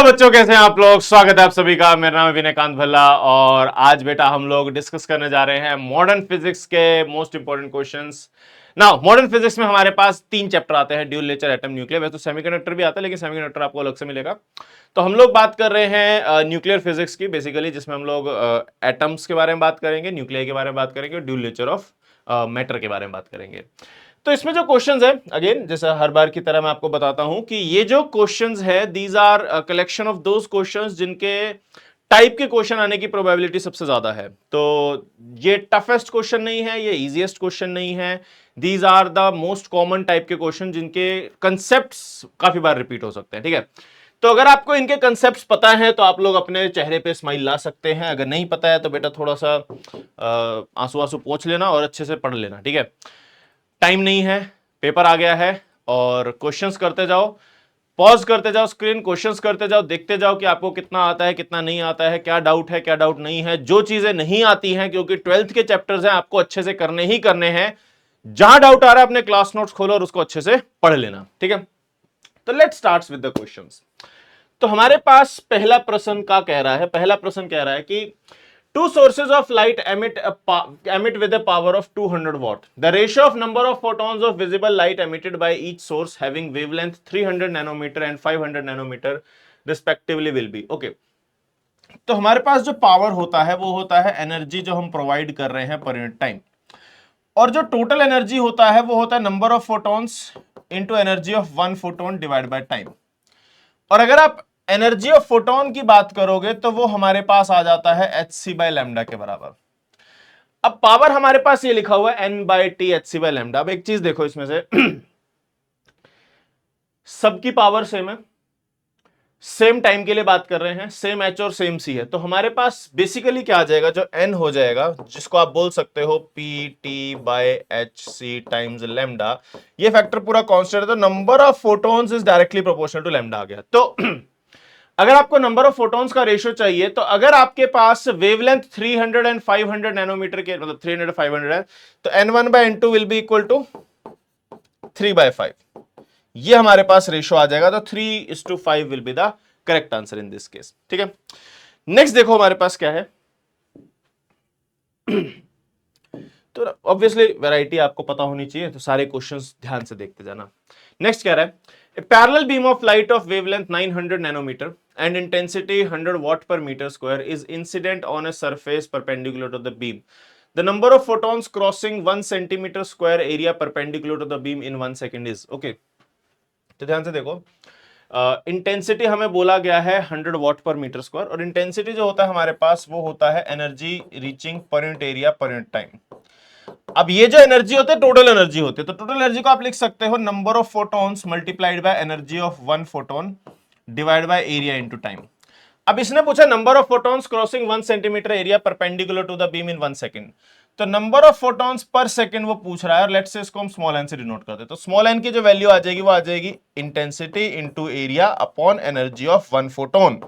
Hello बच्चों, कैसे हैं आप लोग। स्वागत है आप सभी का। मेरा नाम है विनय कांत भल्ला और आज बेटा हम लोग डिस्कस करने जा रहे हैं मॉडर्न फिजिक्स के most important questions. Now modern physics में हमारे पास 3 चैप्टर आते हैं, ड्यूल नेचर, एटम, न्यूक्लियर। वैसे तो सेमीकंडक्टर भी आता है लेकिन सेमीकंडक्टर आपको अलग से मिलेगा। तो हम लोग बात कर रहे हैं न्यूक्लियर फिजिक्स की बेसिकली, जिसमें हम लोग एटम्स के बारे में बात करेंगे, न्यूक्लियर के बारे में बात करेंगे और ड्यूल नेचर ऑफ मैटर के बारे में बात करेंगे। तो इसमें जो क्वेश्चंस है, अगेन जैसे हर बार की तरह मैं आपको बताता हूं कि ये जो क्वेश्चंस है these are collection of those questions जिनके टाइप के क्वेश्चन आने की प्रोबेबिलिटी सबसे ज्यादा है। तो ये टफेस्ट क्वेश्चन नहीं है, ये इजीएस्ट क्वेश्चन नहीं है। These are the most common type के क्वेश्चन जिनके कंसेप्ट्स काफी बार रिपीट हो सकते हैं। ठीक है, तो अगर आपको इनके कंसेप्ट्स पता है तो आप लोग अपने चेहरे पे स्माइल ला सकते हैं। अगर नहीं पता है तो बेटा थोड़ा सा आंसू आंसू पोंछ लेना और अच्छे से पढ़ लेना। ठीक है, टाइम नहीं है, पेपर आ गया है और क्वेश्चंस करते जाओ, पॉज करते जाओ स्क्रीन, क्वेश्चंस करते जाओ, देखते जाओ कि आपको कितना आता है, कितना नहीं आता है, क्या डाउट है, क्या डाउट नहीं है। जो चीजें नहीं आती हैं, क्योंकि 12th के चैप्टर्स हैं, आपको अच्छे से करने ही करने हैं। जहां डाउट आ रहा है अपने क्लास नोट्स खोलो और उसको अच्छे से पढ़ लेना। ठीक है, तो let's start with the questions. तो हमारे पास पहला प्रश्न का कह रहा है, पहला प्रश्न कह रहा है कि two sources of light emit with a power of 200 watt. The ratio of number of photons of visible light emitted by each source having wavelength 300 nanometer and 500 nanometer respectively will be. Okay. तो हमारे पास जो power होता है वो होता है energy जो हम प्रोवाइड कर रहे हैं पर यूनिट टाइम, और जो टोटल एनर्जी होता है वो होता है number of photons into energy of one photon divide by time. और अगर आप एनर्जी ऑफ फोटोन की बात करोगे तो वो हमारे पास आ जाता है एच सी बाय लैम्डा के बराबर। अब पावर हमारे पास ये लिखा हुआ है N by T H C by lambda. अब एक चीज देखो इसमें से सबकी पावर सेम है, सेम टाइम के लिए बात कर रहे हैं, सेम एच और सेम सी है। तो हमारे पास बेसिकली क्या आ जाएगा, जो एन हो जाएगा, जिसको आप बोल सकते हो P T by H C times lambda, ये फैक्टर पूरा कांस्टेंट है। तो number of photons is directly proportional to lambda आ गया। तो अगर आपको नंबर ऑफ फोटॉन्स का रेशियो चाहिए तो अगर आपके पास वेवलेंथ 300 एंड 500 नैनोमीटर के, मतलब 300 500 है, तो n1 by n2 will be equal to 3/5। ये हमारे पास रेशियो आ जाएगा। तो 3:5 will be the correct answer in this case. ठीक है, नेक्स्ट देखो हमारे पास क्या है। तो ऑब्वियसली वैरायटी आपको पता होनी चाहिए, तो सारे क्वेश्चंस ध्यान से देखते जाना। नेक्स्ट कह रहा है a parallel beam of light of wavelength 900 nanometer and intensity 100 watt per meter square is incident on a surface perpendicular to the beam. The number of photons crossing 1 centimeter square area perpendicular to the beam in 1 second is okay. तो ध्यान से देखो, intensity हमें बोला गया है 100 what पर metre square, और इंटेंसिटी जो होता है हमारे पास वो होता है energy reaching per unit area per unit time. अब ये जो एनर्जी होते हैं टोटल एनर्जी होते हैं, तो टोटल एनर्जी को आप लिख सकते हो number of photons multiplied by energy of one photon divide by area into time. अब इसने पूछा number of photons crossing 1 centimetre area perpendicular to the beam in 1 second. तो number of photons per second वो पूछ रहा है, और let's say इसको हम स्मॉल एन से डिनोट करते हैं। तो स्मॉल एन की जो वैल्यू आ जाएगी वो आ जाएगी intensity into area upon energy of one photon.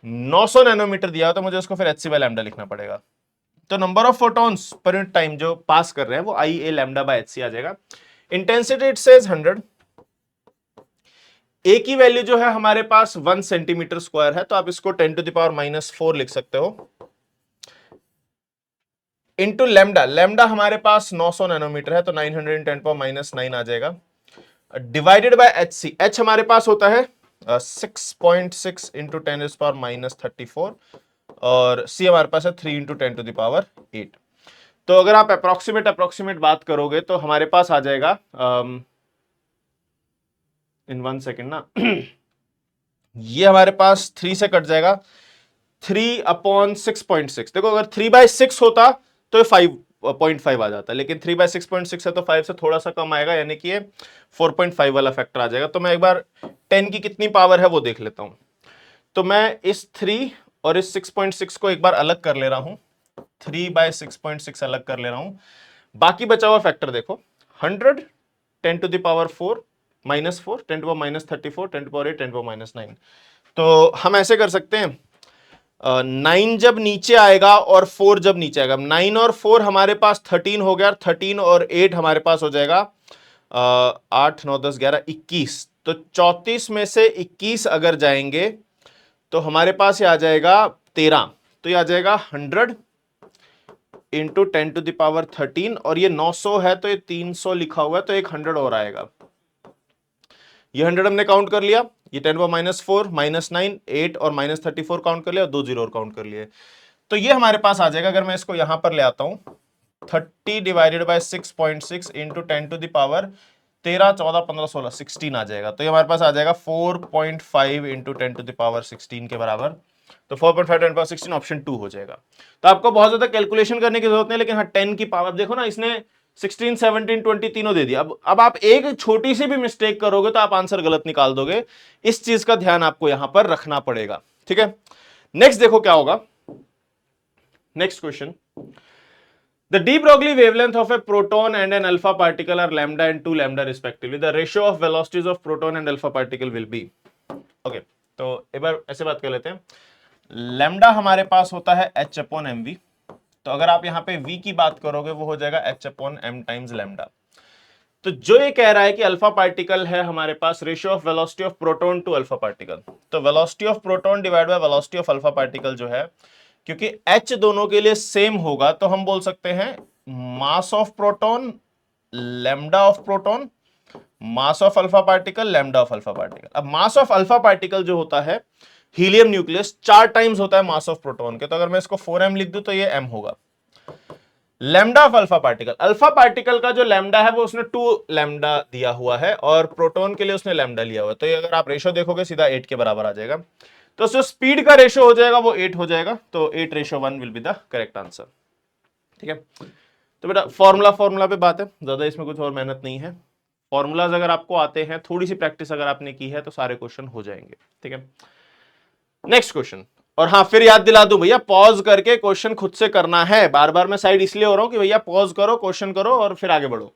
900 nanometer दिया हो तो मुझे उसको फिर एच सी बाय लैम्डा लिखना पड़ेगा। तो number of photons per unit time जो पास कर रहे हैं वो आई ए लैम्डा बाय एच सी आ जाएगा। इंटेंसिटी इट सेज 100, ए की वैल्यू जो है हमारे पास 1 सेंटीमीटर स्क्वायर है, तो आप इसको 10 टू द पावर -4 लिख सकते हो, इनटू लैम्डा। लैम्डा हमारे पास 900 नैनोमीटर है, तो 910 पावर -9 आ जाएगा, divided by H C. H हमारे पास होता है 6.6 इंटू 10 इज पावर -34, और सी हमारे पास है 3 इंटू 10 टू द पावर 8। तो अगर आप अप्रोक्सीमेट बात करोगे तो हमारे पास आ जाएगा इन 1 सेकेंड ना ये हमारे पास 3 से कट जाएगा, 3/6.6। देखो अगर 3/6 होता तो ये 5.5 आ जाता, लेकिन 3/6.6 है तो 5 से थोड़ा सा कम आएगा, यानी कि ये 4.5 वाला फैक्टर आ जाएगा। तो मैं एक बार 10 की कितनी पावर है वो देख लेता हूं। तो मैं इस 3 और इस 6.6 को एक बार अलग कर ले रहा हूं, 3/6.6 अलग कर ले रहा हूं। बाकी बचा हुआ फैक्टर देखो, 100 10 to the power 4 -4 10 to power -34 10 to power 8 10 to power -9। तो हम ऐसे कर सकते हैं, 9 जब नीचे आएगा और 4 जब नीचे आएगा, 9 और 4 हमारे पास 13 हो गया, 13 और 8 हमारे पास हो जाएगा 8 9 10 11 21। तो 34 में से 21 अगर जाएंगे तो हमारे पास ये आ जाएगा 13, तो ये आ जाएगा 100 इंटू 10⁻13, और ये 900 है तो ये 300 लिखा हुआ है, तो एक 100 और आएगा। ये 100 हमने काउंट कर लिया, ये 10⁻4 -9 8 और -34 काउंट कर लिया, और 2 जीरो और काउंट कर लिए। तो ये हमारे पास आ जाएगा, अगर मैं इसको यहां पर ले आता हूं, 30 डिवाइडेड बाय 6.6 इंटू 10⁻13 14 15 16 16 आ जाएगा। तो ये हमारे पास आ जाएगा 4.5 इंटू 10⁻16 के बराबर। तो 4.5 10⁻16 ऑप्शन 2 हो जाएगा। तो आपको बहुत ज्यादा कैलकुलेशन करने की जरूरत नहीं, लेकिन हाँ 10 की पावर देखो ना, इसने 16 17 20 तीनों दे दिया। अब आप एक छोटी सी भी मिस्टेक करोगे तो आप आंसर गलत निकाल दोगे। इस चीज का ध्यान आपको यहां पर रखना पड़ेगा, ठीक है। नेक्स्ट देखो क्या होगा, next question. The de Broglie wavelength of a proton and an alpha particle are lambda and 2 lambda respectively. The ratio of velocities of proton and alpha particle will be. Okay, तो एक बार ऐसे बात कर लेते हैं। लैम्डा हमारे पास होता है h अपॉन एम वी, तो अगर आप यहाँ पे v की बात करोगे वो हो जाएगा h upon M times lambda. तो जो ये कह रहा है कि अल्फा पार्टिकल है हमारे पास, ratio of velocity of proton to alpha particle, तो velocity of proton divide by velocity of alpha particle जो है, क्योंकि h दोनों के लिए सेम होगा, तो हम बोल सकते हैं mass of proton lambda of proton, mass of alpha particle lambda of alpha particle. अब मास ऑफ अल्फा पार्टिकल जो होता है हीलियम न्यूक्लियस 4 टाइम्स होता है मास ऑफ प्रोटॉन के, तो अगर मैं इसको 4m लिख दूं तो ये m होगा। लैम्डा ऑफ अल्फा पार्टिकल का जो लैम्डा है वो उसने 2 लैम्डा दिया हुआ है, और प्रोटॉन के लिए उसने लैम्डा लिया हुआ है, तो ये अगर आप रेशो देखोगे सीधा 8 के बराबर आ जाएगा। तो जो स्पीड का रेशो हो जाएगा वो 8 हो जाएगा, तो 8:1 will be the correct answer, ठीक है। तो बेटा फॉर्मूला पे बात है, ज्यादा इसमें कुछ और मेहनत नहीं है। फॉर्मूलाज अगर आपको आते हैं, थोड़ी सी प्रैक्टिस अगर आपने की है, तो सारे क्वेश्चन हो जाएंगे, ठीक है। नेक्स्ट क्वेश्चन, और हाँ फिर याद दिला दूं भैया, पॉज करके क्वेश्चन खुद से करना है। बार बार मैं साइड इसलिए हो रहा हूं कि भैया पॉज करो, क्वेश्चन करो और फिर आगे बढ़ो।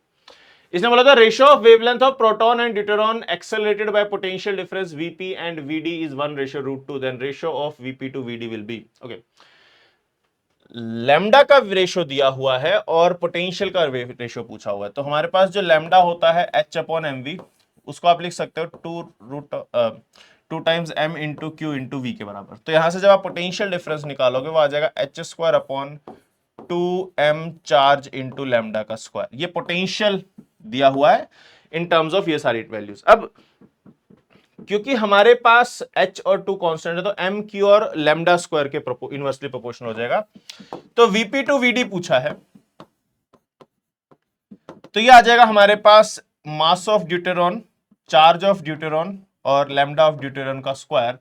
इसने बोला था ratio of wavelength of proton and deuteron accelerated by potential difference VP and VD is 1:√2, then ratio of VP to VD will be. Okay, lambda का रेशियो दिया हुआ है और पोटेंशियल का रेशियो पूछा हुआ है, तो हमारे पास जो लैम्डा होता है h अपॉन एम वी, उसको आप लिख सकते हो 2 times m into Q into V के बराबर। तो यहां से जब आप पोटेंशियल डिफरेंस निकालोगे वो आ जाएगा h² upon 2m charge into lambda का स्क्वायर। ये पोटेंशियल दिया हुआ है इन टर्म्स ऑफ ये सारी वैल्यूज। अब क्योंकि हमारे पास h और 2 कांस्टेंट है, तो m q और लैम्डा स्क्वायर के इनवर्सली प्रोपोर्शनल हो जाएगा। तो vp टू vd पूछा है, तो ये आ जाएगा हमारे पास mass of deuteron, charge of deuteron और लैम्डा ऑफ ड्यूटेरॉन का square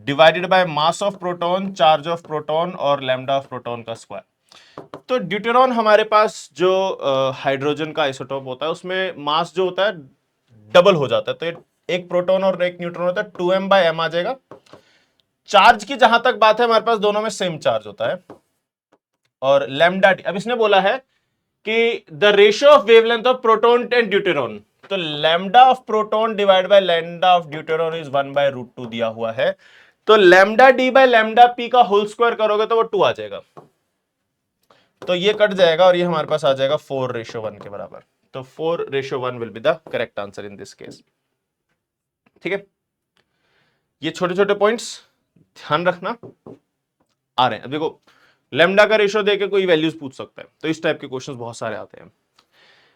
divided by mass of proton, charge of proton और लैम्डा ऑफ प्रोटॉन का स्क्वायर। तो ड्यूटेरॉन हमारे पास जो हाइड्रोजन का आइसोटोप होता है, उसमें मास जो होता है डबल हो जाता है, तो एक प्रोटॉन और एक न्यूट्रॉन होता है, 2m/m आ जाएगा। चार्ज की जहां तक बात है, हमारे पास दोनों में सेम चार्ज होता है। और लैम्डा, अब इसने बोला है कि the ratio of wavelength of proton and deuteron, तो lambda of proton divide by lambda of deuteron is 1/√2 दिया हुआ है। तो lambda D by lambda P का होल स्क्वायर करोगे तो वो 2 आ जाएगा, तो ये कट जाएगा और ये हमारे पास आ जाएगा 4:1 के बराबर। तो 4:1 will be the correct answer in this case, ठीक है। ये छोटे छोटे पॉइंट्स ध्यान रखना आ रहे हैं। अब देखो लैम्डा का रेशियो देके कोई वैल्यूज पूछ सकता है, तो इस टाइप के क्वेश्चंस बहुत सारे आते हैं।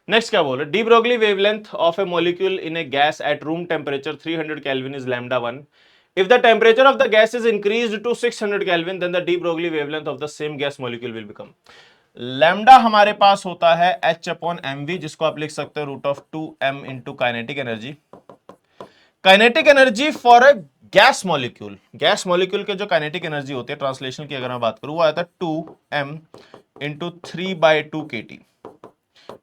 नेक्स्ट क्या बोल रहे, de Broglie wavelength of a molecule in a gas at room temperature 300 kelvin is λ1. If the temperature of the gas is increased to 600 Kelvin, then the de Broglie wavelength of the same gas molecule will become. Lambda हमारे पास होता है h upon M we, जिसको आप लिख सकते हो √2m into kinetic energy. Kinetic energy for a gas molecule, gas molecule के जो काइनेटिक एनर्जी होती है, ट्रांसलेशन की अगर मैं बात करूं, वो आता है 2m इंटू 3/2 kT।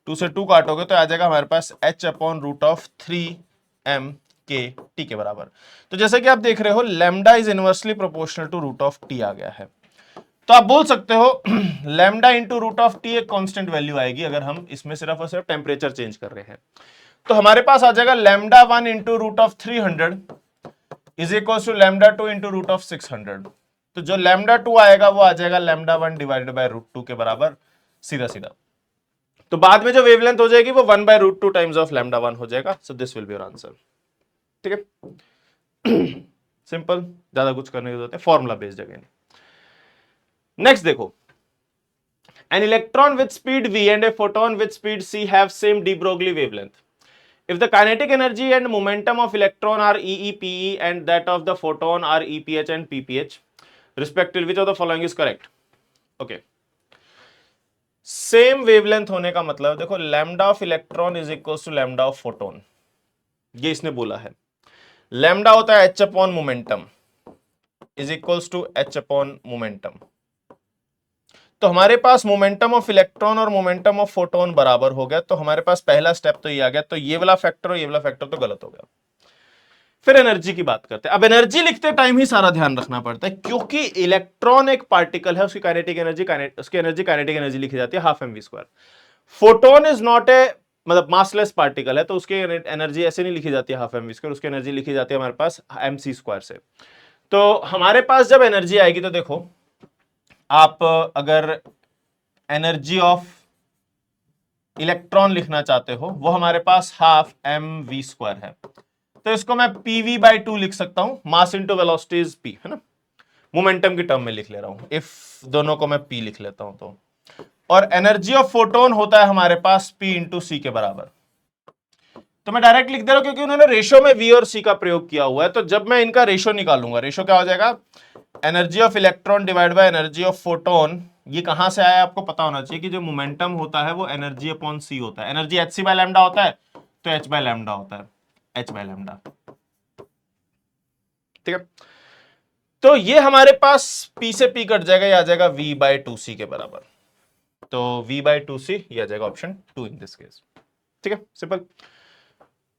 2 से 2 काटोगे तो आ जाएगा हमारे पास h अपॉन √3m kt के बराबर। तो जैसे कि आप देख रहे हो lambda is inversely proportional to √t आ गया है, तो आप बोल सकते हो लैम्डा इंटू √t एक कांस्टेंट वैल्यू आएगी अगर हम इसमें सिर्फ और सिर्फ टेम्परेचर चेंज कर रहे हैं। तो हमारे पास आ जाएगा λ1 into √300 is equal to λ2 into √600। तो जो λ2 आएगा वो आ जाएगा λ1 डिवाइडेड बाय √2 के बराबर, सीधा सीधा। तो बाद में जो वेवलेंथ हो जाएगी वो 1/√2 टाइम्स ऑफ λ1 हो जाएगा। So this will be your answer. ठीक है, सिंपल, ज्यादा कुछ करने की जरूरत है, फॉर्मूला बेस्ड अगेन। नेक्स्ट देखो, an electron with speed v and a photon with speed c have same de Broglie wavelength. If the kinetic energy and momentum of electron are EEPE and that of the photon are EPH and PPH respectively, which of the following is correct? Okay. Same wavelength होने का मतलब देखो, lambda of electron is equal to lambda of photon, ये इसने बोला है। Lambda होता है H upon momentum is equals to H upon momentum. तो हमारे पास मोमेंटम ऑफ इलेक्ट्रॉन और मोमेंटम ऑफ फोटोन बराबर हो गया, तो हमारे पास पहला स्टेप तो ये आ गया, तो ये वाला फैक्टर और ये वाला फैक्टर तो गलत हो गया। फिर एनर्जी की बात करते हैं। अब एनर्जी लिखते टाइम ही सारा ध्यान रखना पड़ता है, क्योंकि इलेक्ट्रॉन एक पार्टिकल है, उसकी काइनेटिक एनर्जी काइनेटिक एनर्जी लिखी जाती है half mv square. Photon is not a मतलब मासलेस पार्टिकल है, तो उसकी एनर्जी ऐसे नहीं लिखी जाती है हाफ mv स्क्वायर, उसकी एनर्जी लिखी जाती है हमारे पास mc स्क्वायर से। तो हमारे पास जब एनर्जी आएगी तो देखो, आप अगर एनर्जी ऑफ इलेक्ट्रॉन लिखना चाहते हो वो हमारे पास हाफ mv स्क्वायर है, तो इसको मैं pv बाई 2 लिख सकता हूं, mass into velocity is p, है ना। मोमेंटम की टर्म में लिख ले रहा हूं, इफ दोनों को मैं p लिख लेता हूं तो। और एनर्जी ऑफ फोटोन होता है हमारे पास p इंटू सी के बराबर, तो मैं डायरेक्ट लिख दे रहा हूं क्योंकि उन्होंने रेशो में v और c का प्रयोग किया हुआ है। तो जब मैं इनका रेशो निकालूंगा, रेशो क्या हो जाएगा, energy of electron divide by energy of photon. ये कहां से आया आपको पता होना चाहिए कि जो मोमेंटम होता है वो एनर्जी अपॉन सी होता है, energy H C by lambda होता है, तो एच बाय लैम्डा होता है, एच बाय लैम्डा, ठीक है। तो ये हमारे पास p से p कट जाएगा, ये आ जाएगा v बाय 2c के बराबर, तो v बाय 2c ये आ जाएगा ऑप्शन 2 इन दिस केस, ठीक है, सिंपल।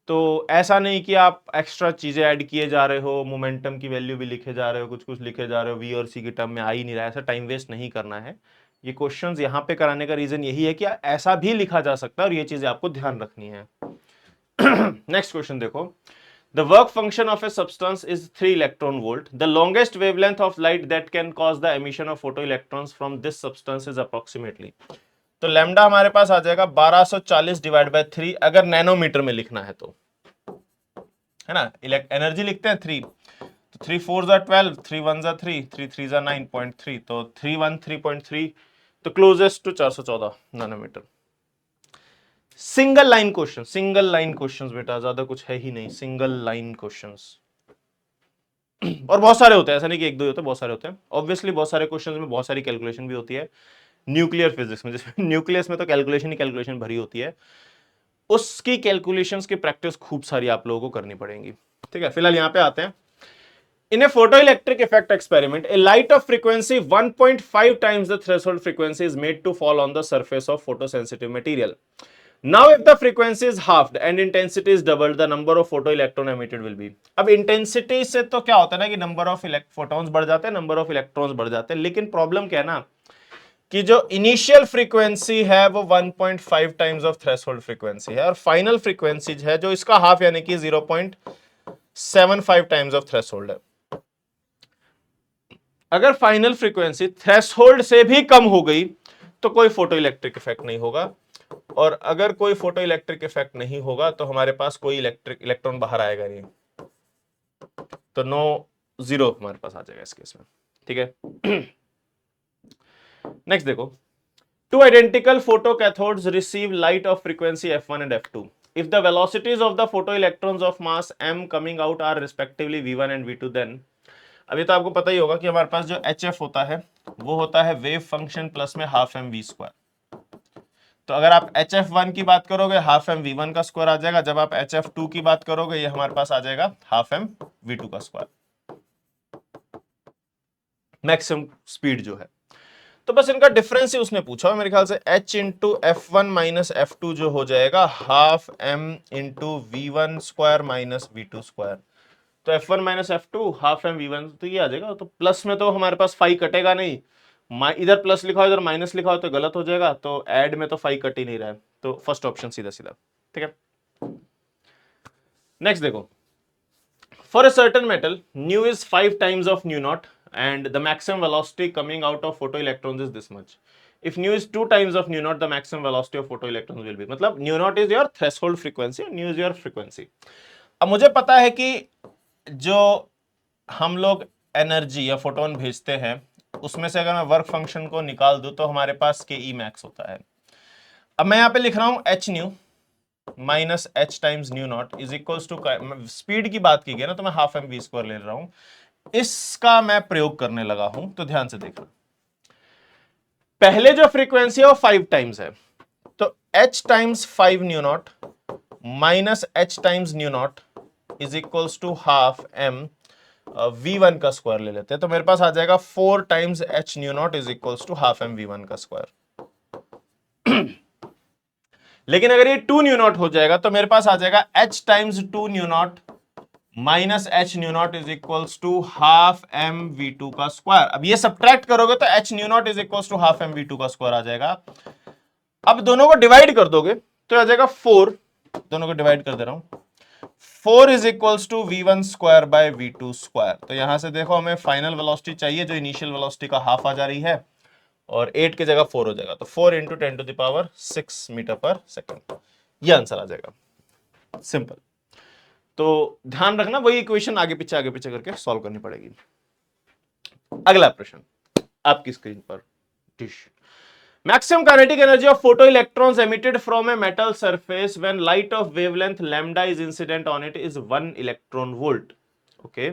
तो ऐसा नहीं कि आप एक्स्ट्रा चीजें ऐड किए जा रहे हो, मोमेंटम की वैल्यू भी लिखे जा रहे हो, कुछ कुछ लिखे जा रहे हो, v और c की टर्म में आ ही नहीं रहा है, ऐसा टाइम वेस्ट नहीं करना है। ये क्वेश्चंस यहाँ पे कराने का रीजन यही है कि ऐसा भी लिखा जा सकता है और ये चीजें आपको ध्यान रखनी है। नेक्स्ट क्वेश्चन देखो, the work function of a substance is 3 electron volt. The longest wavelength of light that can cause the emission of photoelectrons from this substance is approximately. तो लैम्डा हमारे पास आ जाएगा 1240 डिवाइड बाय 3, अगर nanometre में लिखना है तो, है ना। एनर्जी लिखते हैं 3, तो 3 4 जा 12, 3 1 जा 3, 3 3 जा 9.3, तो 313.3, तो closest to 414 nanometer. Single line question, single line questions बेटा, ज्यादा कुछ है ही नहीं, सिंगल लाइन क्वेश्चंस। और बहुत सारे होते हैं, ऐसा नहीं कि एक दो होते हैं, बहुत सारे होते हैं। ऑब्वियसली बहुत सारे क्वेश्चंस में बहुत सारी कैलकुलेशन भी होती है। न्यूक्लियर फिजिक्स में, जैसे न्यूक्लियस में तो कैलकुलेशन ही कैलकुलेशन भरी होती है, उसकी कैलकुलेशंस की प्रैक्टिस खूब सारी आप लोगों को करनी पड़ेगी, ठीक है। फिलहाल यहां पे आते हैं। In a photoelectric effect experiment, a light of frequency 1.5 times the threshold frequency is made to fall on the surface of photosensitive material. Now if the frequency is halved and intensity is doubled, the number of photoelectron emitted will be. अब intensity से तो क्या होता है ना कि number of photons बढ़ जाते हैं, नंबर ऑफ इलेक्ट्रॉन्स बढ़ जाते हैं, लेकिन प्रॉब्लम क्या है ना कि जो इनिशियल फ्रीक्वेंसी है वो 1.5 टाइम्स ऑफ थ्रेशोल्ड फ्रीक्वेंसी है, और फाइनल फ्रीक्वेंसी है जो इसका हाफ यानी कि 0.75 टाइम्स ऑफ थ्रेशोल्ड है। अगर फाइनल फ्रीक्वेंसी थ्रेशोल्ड से भी कम हो गई तो कोई फोटो इलेक्ट्रिक इफेक्ट नहीं होगा, और अगर कोई फोटो इलेक्ट्रिक इफेक्ट नहीं होगा तो हमारे पास कोई इलेक्ट्रॉन बाहर आएगा नहीं, तो नो, जीरो हमारे पास आ जाएगा इस केस में, ठीक है। नेक्स्ट देखो, two identical photo cathodes receive light of frequency f1 and f2 if the velocities of the photoelectrons of mass m coming out are respectively v1 and v2, then अभी तो आपको पता ही होगा कि हमारे पास जो HF होता है वो होता है वेव फंक्शन प्लस में हाफ mv स्क्वायर। तो अगर आप HF1 की बात करोगे हाफ mv1 का स्क्वायर आ जाएगा, जब आप HF2 की बात करोगे ये हमारे पास आ जाएगा हाफ mv2 का स्क्वायर, मैक्सिमम स्पीड जो है। तो बस इनका डिफरेंस ही उसने पूछा, मेरे ख्याल से h into f1 minus f2 जो हो जाएगा half m into v1 square minus v2 square, तो f1 minus f2 half m v1, तो ये आ जाएगा। तो प्लस में तो हमारे पास फाई कटेगा नहीं, इधर प्लस लिखा हो इधर माइनस लिखा हो तो गलत हो जाएगा, तो ऐड में तो फाई कट ही नहीं रहा है, तो फर्स्ट ऑप्शन सीधा सीधा, ठीक है। नेक्स्ट देखो, for a certain metal new is 5 times of new not and the maximum velocity coming out of photoelectrons is this much. If nu is 2 times of nu naught, the maximum velocity of photoelectrons will be, मतलब nu naught is your threshold frequency and nu is your frequency. अब मुझे पता है कि जो हम लोग energy या फोटोन भेजते हैं उसमें से अगर मैं वर्क फंक्शन को निकाल दूं तो हमारे पास के ई मैक्स होता है। अब मैं यहां पे लिख रहा हूं H nu minus H times nu not is equals to, speed की बात की गई ना तो मैं हाफ एम वी स्क्वायर ले रहा हूं, इसका मैं प्रयोग करने लगा हूं। तो ध्यान से देखना, पहले जो फ्रीक्वेंसी है वो 5 टाइम्स है, तो H times 5 nu not minus H times nu not is equals to half M v1 का स्क्वायर ले लेते हैं, तो मेरे पास आ जाएगा 4 times H nu not is equals to half M v1 का स्क्वायर। लेकिन अगर ये 2 न्यू नॉट हो जाएगा तो मेरे पास आ जाएगा h times 2 nu not minus h nu not is equals to half m v2 का स्क्वायर। अब ये सब्ट्रैक्ट करोगे तो h nu not is equals to half m v2 का स्क्वायर आ जाएगा। अब दोनों को डिवाइड कर दोगे तो आ जाएगा 4, दोनों को डिवाइड कर दे रहा हूं, 4 is equals to v1 square by v2 square. तो यहां से देखो हमें फाइनल वेलोसिटी चाहिए जो इनिशियल वेलोसिटी का हाफ आ जा रही है, और 8 की जगह 4 हो जाएगा, तो 4 into 10 to the power 6 meter पर सेकेंड, ये आंसर आ जाएगा। सिंपल। तो ध्यान रखना वही इक्वेशन आगे पीछे करके सॉल्व करनी पड़ेगी। अगला प्रश्न आपकी स्क्रीन पर, dish. Maximum kinetic energy of photoelectrons emitted from a metal surface when light of wavelength lambda is incident on it is 1 electron volt. Okay.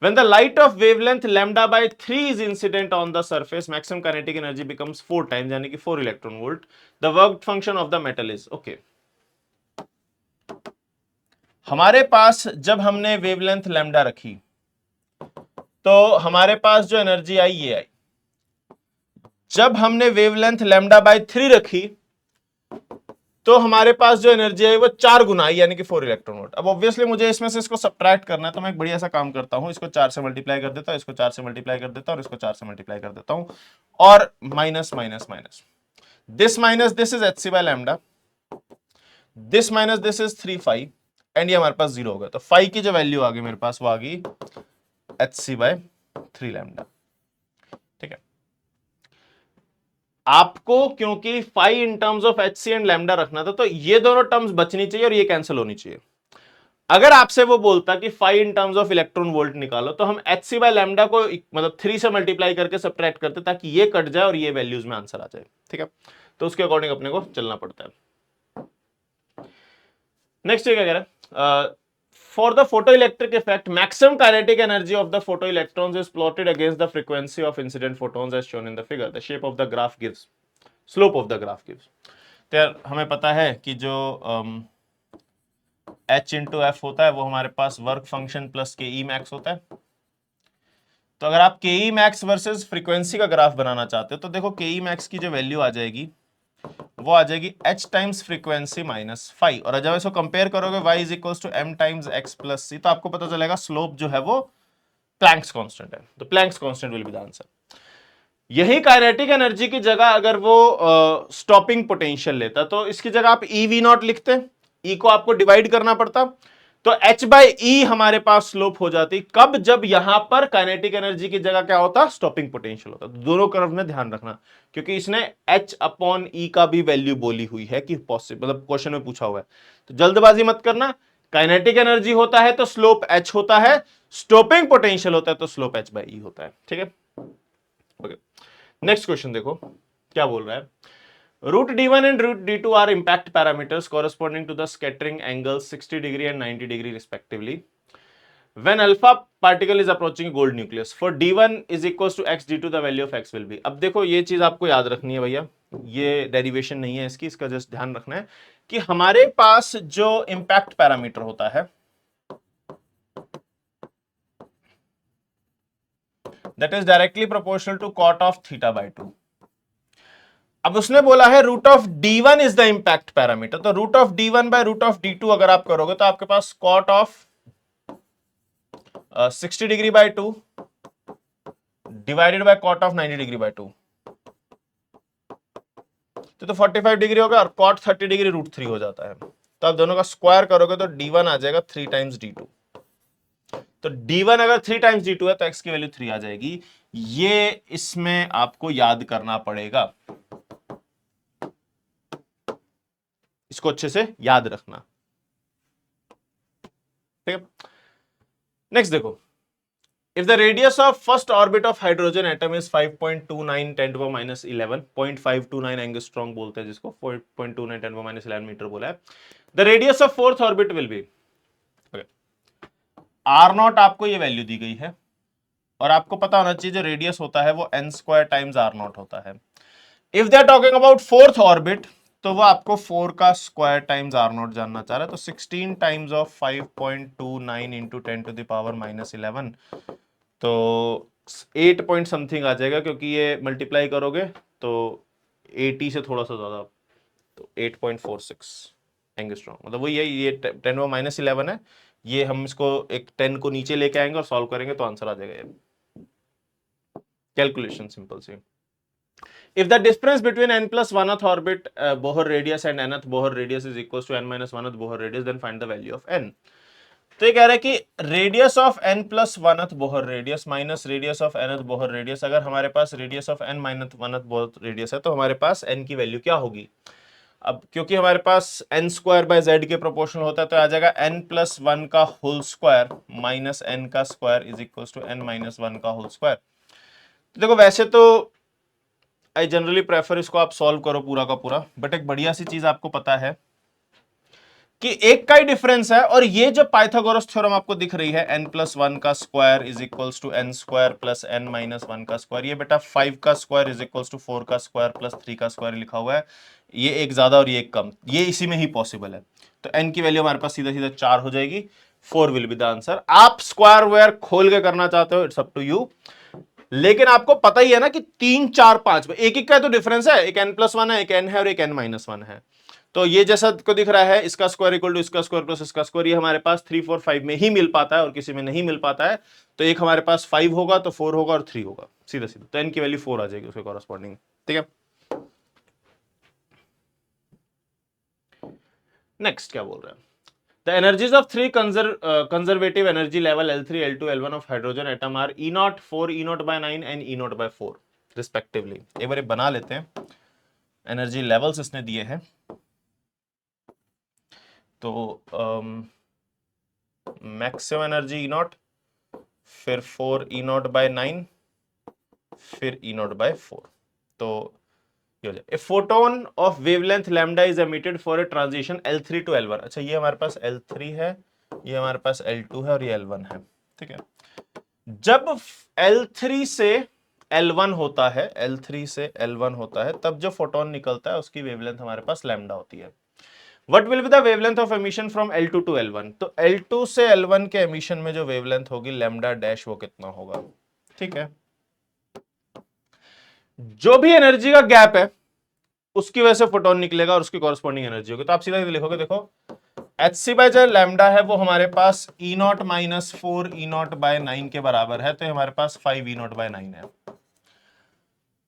When the light of wavelength lambda by 3 is incident on the surface, maximum kinetic energy becomes 4 times, यानी कि 4 electron volt. The work function of the metal is okay. हमारे पास जब हमने wavelength lambda रखी तो हमारे पास जो एनर्जी आई ये आई। जब हमने वेवलेंथ लैम्डा बाय 3 रखी तो हमारे पास जो एनर्जी है वो 4 गुना आई, यानी कि 4 इलेक्ट्रॉन वोल्ट। अब ऑब्वियसली मुझे इसमें से इसको सब्ट्रैक्ट करना है, तो मैं एक बढ़िया सा काम करता हूं, इसको 4 से मल्टीप्लाई कर देता हूं, इसको 4 से मल्टीप्लाई कर देता हूं, और इसको 4 से मल्टीप्लाई कर देता हूं, और minus minus minus this is H C by lambda, this minus this is 3 5, and ये हमारे पास 0 हो गया। तो 5 की जो वैल्यू आ गई मेरे पास वो आ गई एच सी बाय 3 लैम्डा। ठीक है, आपको क्योंकि 5 in terms of H C and lambda रखना था, तो ये दोनों टर्म्स बचनी चाहिए और ये कैंसिल होनी चाहिए। अगर आपसे वो बोलता कि 5 in terms of electron volt निकालो, तो हम एच सी बाय लैम्डा को मतलब 3 से मल्टीप्लाई करके सब्ट्रैक्ट करते ताकि ये कट जाए और ये वैल्यूज में आंसर आ जाए। ठीक है, तो उसके अकॉर्डिंग अपने को चलना पड़ता है। नेक्स्ट क्या कह रहा है, for the photoelectric effect, maximum kinetic energy of the photoelectrons is plotted against the frequency of incident photons as shown in the figure. The shape of the graph gives, slope of the graph gives. तो यार हमें पता है कि जो h into F होता है वो हमारे पास वर्क फंक्शन प्लस के ई मैक्स होता है। तो अगर आप के ई मैक्स वर्सेस फ्रीक्वेंसी का ग्राफ बनाना चाहते हो तो देखो के ई मैक्स की जो वैल्यू आ जाएगी वो आ जाएगी h टाइम्स फ्रीक्वेंसी माइनस 5, और जब इसको कंपेयर करोगे y is equals to m times x plus C, तो आपको पता चलेगा स्लोप जो है वो प्लैंक्स कांस्टेंट है। तो Planck's constant will be the answer. यही काइनेटिक एनर्जी की जगह अगर वो स्टॉपिंग पोटेंशियल लेता तो इसकी जगह आप ई वी नॉट लिखते, ई को आपको डिवाइड करना पड़ता, तो h बाई ई हमारे पास स्लोप हो जाती। कब? जब यहां पर काइनेटिक एनर्जी की जगह क्या होता? स्टॉपिंग पोटेंशियल होता। तो दोनों कर्व में ध्यान रखना, क्योंकि इसने h अपॉन ई का भी वैल्यू बोली हुई है कि पॉसिबल, मतलब क्वेश्चन में पूछा हुआ है, तो जल्दबाजी मत करना। काइनेटिक एनर्जी होता है तो स्लोप h होता है, स्टॉपिंग पोटेंशियल होता है तो स्लोप h बाई ई होता है। ठीक है, ओके। नेक्स्ट क्वेश्चन देखो क्या बोल रहा है। Root D1 and root D2 are impact parameters corresponding to the scattering angles 60 degree and 90 degree respectively. When alpha particle is approaching gold nucleus, for D1 is equals to x D2 the value of x will be. अब देखो ये चीज आपको याद रखनी है भैया, ये डेरिवेशन नहीं है इसकी, इसका जस्ट ध्यान रखना है कि हमारे पास जो इम्पैक्ट पैरामीटर होता है that is directly proportional to cot of theta by 2. अब उसने बोला है root of D1 is the impact parameter, तो root of D1 by root of D2 अगर आप करोगे तो आपके पास cot of 60 degree by 2 divided by cot of 90 degree by 2, तो 45 डिग्री होगा, और कॉट 30 डिग्री रूट 3 हो जाता है। तो आप दोनों का स्क्वायर करोगे तो D1 आ जाएगा 3 टाइम्स D2। तो D1 अगर 3 टाइम्स D2 है तो x की वैल्यू 3 आ जाएगी। ये इसमें आपको याद करना पड़ेगा, इसको अच्छे से याद रखना। ठीक है। नेक्स्ट देखो, if the radius of first orbit of hydrogen atom is 5.29 10 to the minus 11 0.529 angstrom बोलते हैं जिसको 4.29 10 to the minus 11 मीटर बोला है। the radius of fourth orbit will be, R naught आपको ये वैल्यू दी गई है और आपको पता होना चाहिए जो रेडियस होता है वो n square times R naught होता है। If they are talking about fourth orbit तो वो आपको 4 का स्क्वायर टाइम्स आर नॉट जानना चाह रहा है, तो 16 times of 5.29 into 10 to the power minus 11, तो 8 पॉइंट समथिंग आ जाएगा, क्योंकि ये मल्टीप्लाई करोगे तो 80 से थोड़ा सा ज्यादा, तो 8.46 एंगस्ट्रॉम, मतलब वही है, ये 10 वो माइनस 11 है, ये हम इसको एक 10 को नीचे लेके आएंगे और सॉल्व करेंगे तो आंसर आ जाएगा ये। कैलकुलेशन सिंपल सी। If the difference between n plus 1th orbit Bohr radius and nth Bohr radius is equals to n minus 1th Bohr radius, then find the value of n। तो ये कह रहा है कि radius of n plus 1th Bohr radius minus radius of nth Bohr radius, अगर हमारे पास radius of n minus 1th Bohr radius है तो हमारे पास n की वैल्यू क्या होगी। अब क्योंकि हमारे पास n स्क्वायर बाय z के प्रोपोर्शनल होता है तो आ जाएगा n प्लस 1 का होल स्क्वायर माइनस n का square is equal to n minus 1 का होल स्क्वायर। देखो वैसे तो आई जनरली प्रेफर इसको आप सॉल्व करो पूरा का पूरा, बट एक बढ़िया सी चीज आपको पता है कि एक का ही डिफरेंस है, और ये जो पाइथागोरस थ्योरम आपको दिख रही है n प्लस 1 का square is equals to n square plus n minus 1 का स्क्वायर, ये बेटा 5 का स्क्वायर इज इक्वल्स टू 4 का स्क्वायर प्लस 3 का स्क्वायर लिखा हुआ है, ये एक ज्यादा और ये एक कम, ये इसी में ही पॉसिबल है। तो n की वैल्यू हमारे पास सीधा सीधा 4 हो जाएगी, 4 विल बी द आंसर। आप स्क्वायर वेयर खोल के करना चाहते हो इट्स अप टू यू, लेकिन आपको पता ही है ना कि 3 4 5 एक एक का तो डिफरेंस है, एक n प्लस 1 है, एक n है और एक n माइनस 1 है, तो ये जैसा को दिख रहा है इसका स्क्वायर इक्वल टू इसका स्क्वायर प्लस इसका स्क्वायर, ये हमारे पास 3 4 5 में ही मिल पाता है और किसी में नहीं मिल पाता है, तो एक हमारे पास 5 होगा तो 4 होगा और 3 होगा, सीधा सीधा, तो n की वैल्यू 4 आ जाएगी उसके कॉरेस्पॉन्डिंग। ठीक है, नेक्स्ट क्या बोल रहे हैं, The energies of three conservative energy level L3, L2, L1 of hydrogen atom are E0, 4, E0 by 9 and E0 by 4 respectively। एक बार बना लेते हैं, एनर्जी लेवल्स इसने दिए हैं, तो मैक्सिमम एनर्जी E0, फिर 4 E0 by 9, फिर E0 by 4, तो A photon of wavelength lambda is emitted for a transition L3 to L1। अच्छा ये हमारे पास L3 है, ये हमारे पास L2 है और ये L1 है। ठीक है, जब L3 से L1 होता है, L3 से L1 होता है, तब जो फोटोन निकलता है उसकी वेवलेंथ हमारे पास लैम्डा होती है। What will be the wavelength of emission from L2 to L1? तो L2 से L1 के एमिशन में जो वेवलेंथ होगी लैम्डा डैश, वो कितना होगा। ठीक है, जो भी एनर्जी का गैप है उसकी वजह से फोटोन निकलेगा और उसकी कॉरेस्पॉन्डिंग एनर्जी होगी, तो आप सीधा लिखोगे, देखो HC बाय जो लैम्डा है वो हमारे पास E0 माइनस 4 E0 बाय 9 के बराबर है, तो हमारे पास 5 E0 बाय 9 है।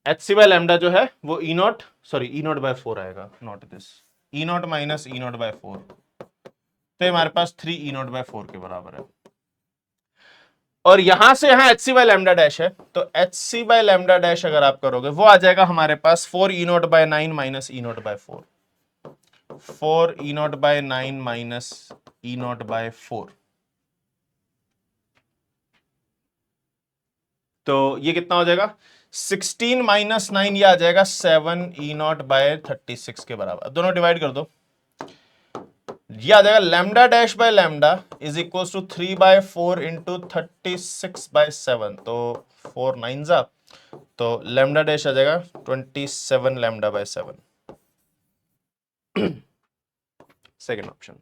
HC बाय लैम्डा जो है वो E0 बाय 4 आएगा, not this, E0 minus E0 by 4, तो हमारे पास 3 E0 बाय 4 के बराबर है। और यहां से यहां HC बाय लैम्डा डैश है, तो HC बाय लैम्डा डैश अगर आप करोगे वो आ जाएगा हमारे पास 4 E0 by 9 minus E0 by 4, 4 E0 by 9 minus E0 by 4, तो ये कितना हो जाएगा 16 माइनस 9, ये आ जाएगा 7 E0 बाय 36 के बराबर। दोनों डिवाइड कर दो, ये आ जाएगा lambda dash by lambda is equal to 3 by 4 into 36 by 7, तो 4 9 जा, तो लैम्डा डैश आ जाएगा 27 लैम्डा बाय 7, सेकेंड ऑप्शन।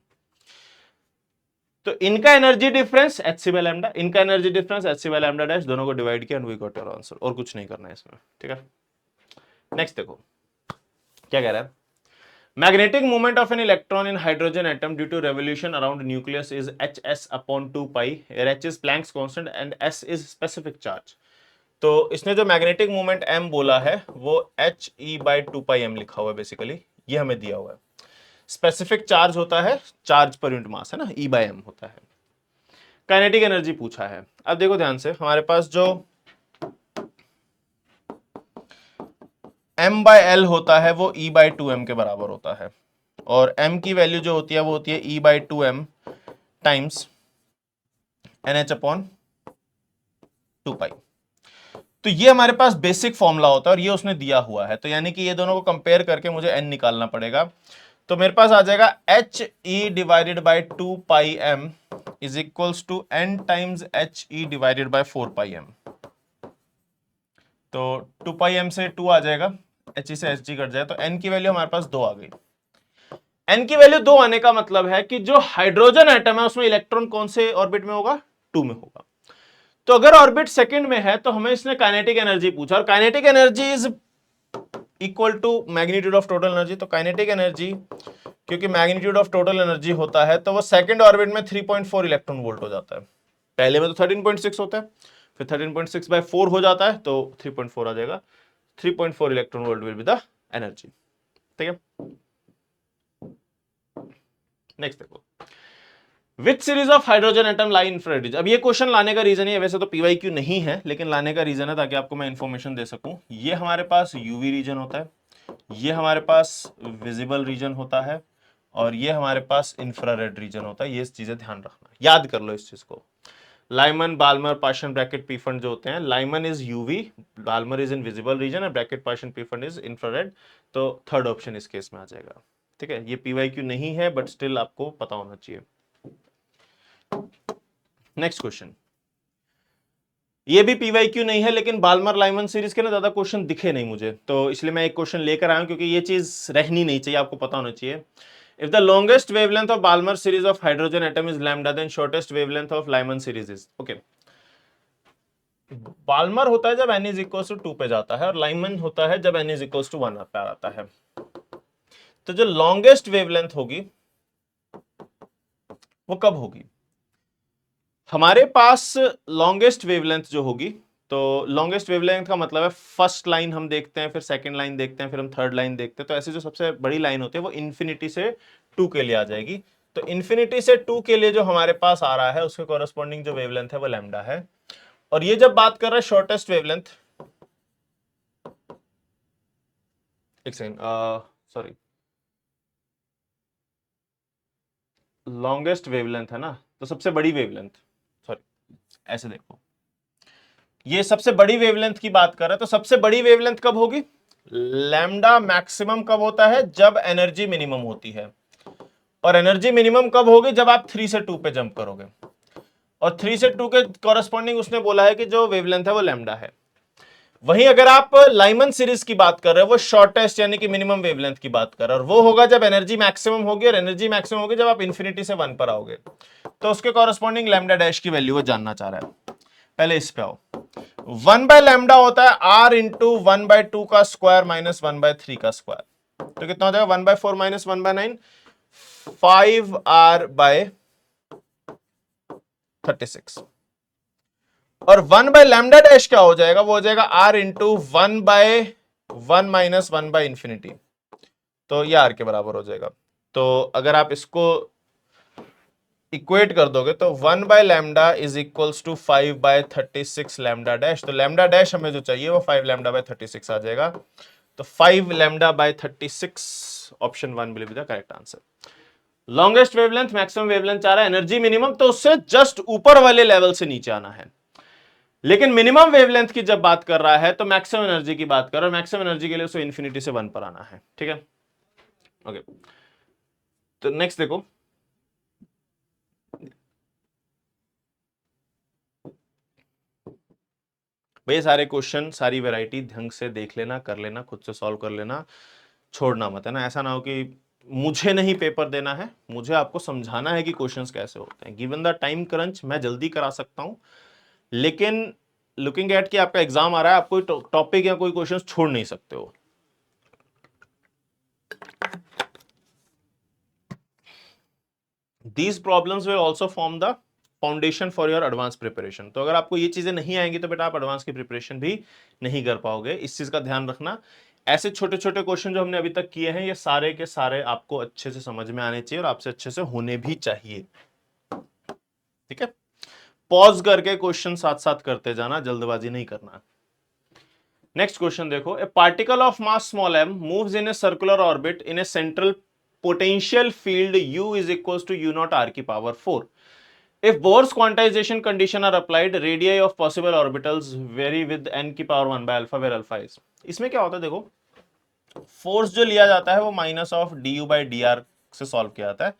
तो इनका energy difference HC by lambda, इनका energy difference HC by lambda dash, दोनों को डिवाइड किया and we got your answer, और कुछ नहीं करना है इसमें। ठीक है, नेक्स्ट देखो क्या कह रहा है, magnetic moment of an electron in hydrogen atom due to revolution around nucleus is hs upon 2 pi, where h is Planck's constant and s is specific charge। तो इसने जो मैग्नेटिक मोमेंट m बोला है वो h e by 2 pi m लिखा हुआ है, basically ये हमें दिया हुआ है। स्पेसिफिक चार्ज होता है चार्ज पर यूनिट मास है ना, e by m होता है। काइनेटिक एनर्जी पूछा है, अब देखो ध्यान से, हमारे पास जो m बाय l होता है वो e बाय 2m के बराबर होता है, और m की वैल्यू जो होती है वो होती है e by 2m times NH upon 2 pi. तो ये हमारे पास बेसिक फॉर्मूला होता है और ये उसने दिया हुआ है, तो यानी कि ये दोनों को कंपेयर करके मुझे n निकालना पड़ेगा। तो मेरे पास आ जाएगा HE divided by 2 pi m is equals to n times HE divided by 4 pi m। तो 2 पाई m से 2 आ जाएगा, HE से HG कट जाए, तो n की वैल्यू हमारे पास 2 आ गई। n की वैल्यू 2 आने का मतलब है कि जो हाइड्रोजन एटम है उसमें इलेक्ट्रॉन कौन से ऑर्बिट में होगा, 2 में होगा। तो अगर ऑर्बिट सेकंड में है तो हमें इसने काइनेटिक एनर्जी पूछा, और kinetic energy is equal to magnitude of total energy. तो काइनेटिक एनर्जी, क्योंकि मैग्नीट्यूड ऑफ टोटल एनर्जी होता है, तो वो सेकंड ऑर्बिट में 3.4 इलेक्ट्रॉन वोल्ट हो जाता है। पहले में तो 13.6 होता है, फिर 13.6 बाय 4 हो जाता है, तो 3.4 आ जाएगा। 3.4 electron volt will be the energy. ठीक है, नेक्स्ट देखो, which series of hydrogen atom lie infrared region. अब ये क्वेश्चन लाने का रीजन है, वैसे तो पीवाईक्यू नहीं है, लेकिन लाने का रीजन है ताकि आपको मैं इंफॉर्मेशन दे सकूं। ये हमारे पास यूवी रीजन होता है, ये हमारे पास विजिबल रीजन होता है, और ये हमारे पास इंफ्रारेड रीजन होता है। ये चीजें ध्यान रखना, याद कर लो इस चीज को। Lyman, Balmer, Paschen, Brackett, Pfund जो होते हैं, Lyman is UV, Balmer is in visible region, और Brackett, Paschen, Pfund is infrared. तो थर्ड ऑप्शन इस केस में आ जाएगा। ठीक है, ये पीवाईक्यू नहीं है, बट स्टिल आपको पता होना चाहिए। नेक्स्ट क्वेश्चन, ये भी पीवाईक्यू नहीं है, लेकिन बाल्मर लाइमन सीरीज के ना ज्यादा क्वेश्चन दिखे नहीं मुझे, तो इसलिए मैं एक क्वेश्चन लेकर आया हूं, क्योंकि ये चीज रहनी नहीं चाहिए, आपको पता होना चाहिए। If the longest wavelength of Balmer series of hydrogen atom is lambda, then shortest wavelength of Lyman series is. Okay, Balmer होता है जब n इज इक्वल टू 2 पे जाता है, और लाइमन होता है जब n इज इक्वल टू 1 पे आता है। तो जो लॉन्गेस्ट वेवलेंथ होगी वो कब होगी? हमारे पास लॉन्गेस्ट वेवलेंथ जो होगी, तो लॉन्गेस्ट वेवलेंथ का मतलब है फर्स्ट लाइन हम देखते हैं, फिर सेकंड लाइन देखते हैं, फिर हम थर्ड लाइन देखते हैं। तो ऐसे जो सबसे बड़ी लाइन होती है वो इन्फिनिटी से 2 के लिए आ जाएगी। तो इन्फिनिटी से 2 के लिए जो हमारे पास आ रहा है उसके कॉरेस्पॉन्डिंग जो वेवलेंथ है वो लैम्डा है। और ये जब बात कर रहा है शॉर्टेस्ट वेवलेंथ, एक सेकंड, सॉरी, लॉन्गेस्ट वेवलेंथ है ना, तो सबसे बड़ी वेवलेंथ, सॉरी, ऐसे देखो, ये सबसे बड़ी वेवलेंथ की बात कर रहा है। तो सबसे बड़ी वेवलेंथ कब होगी? लैम्डा मैक्सिमम कब होता है? जब एनर्जी मिनिमम होती है। और एनर्जी मिनिमम कब होगी? जब आप 3 से 2 पे जंप करोगे। और 3 से 2 के कॉरेस्पॉन्डिंग उसने बोला है कि जो वेवलेंथ है वो लैम्डा है। वहीं अगर आप लाइमन सीरीज की बात कर रहे हो, वो शॉर्टेस्ट यानी कि मिनिमम वेवलेंथ की बात कर रहे हो, और वो होगा जब एनर्जी मैक्सिमम होगी, और एनर्जी मैक्सिमम होगी जब आप इंफिनिटी से 1 पर आओगे। तो उसके कॉरेस्पॉन्डिंग लैम्डा डैश की वैल्यू वो जानना चाह रहा है। पहले इस पे आओ। 1 बाय लैम्डा होता है r इंटू 1/2 का स्क्वायर माइनस 1/3 का स्क्वायर। तो कितना हो जाएगा? 1/4 माइनस 1/9, 5r बाय 36। और 1 बाय लैम्डा डैश क्या हो जाएगा? वो हो जाएगा r into 1/1 minus 1 by infinity. तो ये r के बराबर हो जाएगा। तो अगर आप इसको इक्वेट कर दोगे तो 1 by lambda is equals to 5/36 lambda dash. तो लैम्डा डैश हमें जो चाहिए वो 5 लैम्डा बाय 36 आ जाएगा। तो 5 lambda by 36, option 1 will be the correct answer. Longest wavelength, maximum wavelength चाह रहा है, एनर्जी मिनिमम, तो उससे जस्ट ऊपर वाले लेवल से नीचे आना है। लेकिन मिनिमम वेवलेंथ की जब बात कर रहा है तो मैक्सिमम एनर्जी की बात कर रहा है। मैक्सिमम एनर्जी के लिए उसको इंफिनिटी से 1 पर आना है। ठीक है, ओके। तो नेक्स्ट देखो, भैया सारे क्वेश्चन, सारी वैरायटी ढंग से देख लेना, कर लेना, खुद से सॉल्व कर लेना, छोड़ना मत, है ना। ऐसा ना हो कि मुझे नहीं पेपर देना है, मुझे आपको समझाना है कि क्वेश्चंस कैसे होते हैं। गिवन द टाइम क्रंच मैं जल्दी करा सकता हूं, लेकिन लुकिंग एट कि आपका एग्जाम आ रहा है, आप कोई टॉपिक या कोई क्वेश्चंस छोड़ नहीं सकते हो। These problems will also form the foundation for your advance preparation. तो अगर आपको ये चीजें नहीं आएंगी तो बेटा आप एडवांस की प्रिपरेशन भी नहीं कर पाओगे। इस चीज का ध्यान रखना। ऐसे छोटे छोटे क्वेश्चन जो हमने अभी तक किए हैं, ये सारे के सारे आपको अच्छे से समझ में आने चाहिए और आपसे अच्छे से होने भी चाहिए। ठीक है, पॉज करके क्वेश्चन साथ साथ करते जाना, जल्दबाजी नहीं करना। नेक्स्ट क्वेश्चन देखो, a particle of mass small m moves in a circular orbit in a central potential field u is equal to u0 r की power 4। If Bohr's quantization condition are applied radii of possible orbitals vary with n की power 1 by alpha where alpha is. इसमें क्या होता है देखो, force जो लिया जाता है वो minus of D you by D R से सॉल्व किया जाता है।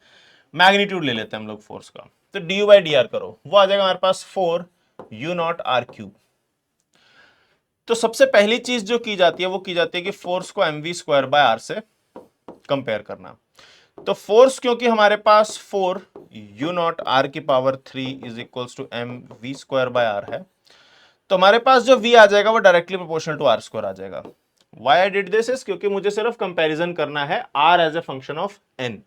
मैग्नीट्यूड ले लेते हैं हम लोग फोर्स का, तो D you by D R करो, वो आ जाएगा हमारे पास 4 यू नॉट आर क्यूब। तो सबसे पहली चीज जो की जाती है वो की जाती है कि फोर्स को M V square by R से कंपेयर करना। तो फोर्स क्योंकि हमारे पास 4 यू नॉट आर की power 3 is equals to M V square by R है, तो हमारे पास जो v आ जाएगा वो directly proportional to R square आ जाएगा। Why I did this is क्योंकि मुझे सिर्फ कंपैरिजन करना है r as a function of n,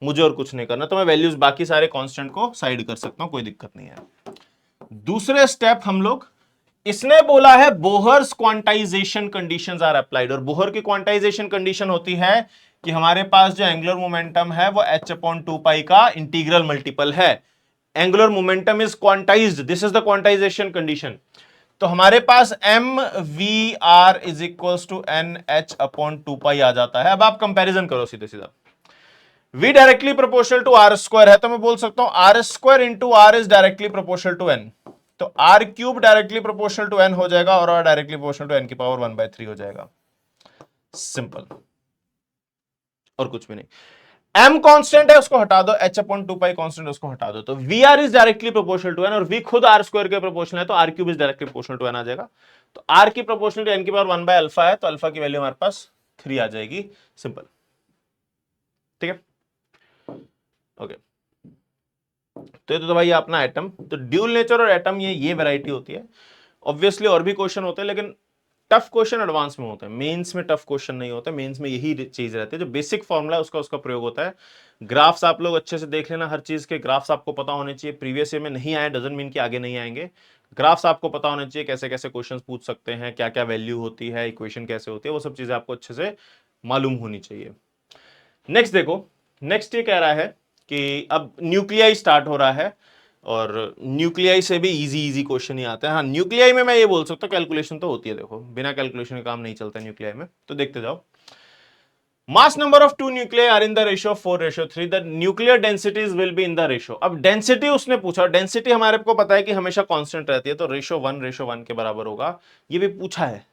मुझे और कुछ नहीं करना, तो मैं वैल्यूज बाकी सारे कांस्टेंट को साइड कर सकता हूं, कोई दिक्कत नहीं है। दूसरे स्टेप हम लोग, इसने बोला है Bohr's quantization conditions are applied, और बोहर की क्वांटाइजेशन कंडीशन होती है कि हमारे पास जो एंगुलर मोमेंटम है वो h अपॉन 2 पाई का इंटीग्रल मल्टीपल है। Angular momentum is quantized, this is the quantization condition. तो हमारे पास M V R is equal to N H upon 2 pi आ जाता है। अब आप कंपैरिजन करो सीधे सीधा, v directly proportional to R square है, तो मैं बोल सकता हूं R square into R is directly proportional to N, तो R cube directly proportional to N हो जाएगा और are directly proportional to n की पावर 1/3 हो जाएगा। सिंपल, और कुछ भी नहीं। m कांस्टेंट है उसको हटा दो, h अपॉन 2 पाई कांस्टेंट उसको हटा दो, तो vr is directly proportional to n और v खुद r स्क्वायर के प्रोपोर्शनल है, तो r cube is directly proportional to n आ जाएगा। तो r की प्रोपोर्शनल टू n की पावर 1 बाय अल्फा है, तो अल्फा की वैल्यू हमारे पास 3 आ जाएगी। सिंपल, ठीक है, ओके। तो ये तो भाई अपना एटम, तो ड्यूल नेचर और एटम ये वैरायटी होती है। ऑब्वियसली और भी क्वेश्चन होते हैं, लेकिन टफ क्वेश्चन एडवांस में होते हैं, मेंस में टफ क्वेश्चन नहीं होता। मेंस में यही चीज रहती है, जो बेसिक फॉर्मूला है उसका प्रयोग होता है। ग्राफ्स आप लोग अच्छे से देख लेना, हर चीज के ग्राफ्स आपको पता होने चाहिए। प्रीवियस ईयर में नहीं आए डजंट मीन कि आगे नहीं आएंगे। ग्राफ्स आपको पता होने चाहिए, कैसे कैसे क्वेश्चन पूछ सकते हैं, क्या क्या वैल्यू होती है, इक्वेशन कैसे होती है, वो सब चीजें आपको अच्छे से मालूम होनी चाहिए। नेक्स्ट देखो, नेक्स्ट ये कह रहा है कि अब न्यूक्लियाई स्टार्ट हो रहा है, और न्यूक्लियाई से भी इजी क्वेश्चन ही आते हैं। हाँ, न्यूक्लियाई में मैं ये बोल सकता हूँ कैलकुलेशन तो होती है, देखो बिना कैलकुलेशन के काम नहीं चलता न्यूक्लियाई में, तो देखते जाओ। Mass number of 2 nuclei are in the ratio 4:3, the nuclear densities will be in the ratio. अब डेंसिटी उसने पूछा, डेंसिटी हमारे को पता है कि हमेशा कांस्टेंट रहती है, तो रेशियो 1:1 के बराबर होगा। ये भी पूछा है,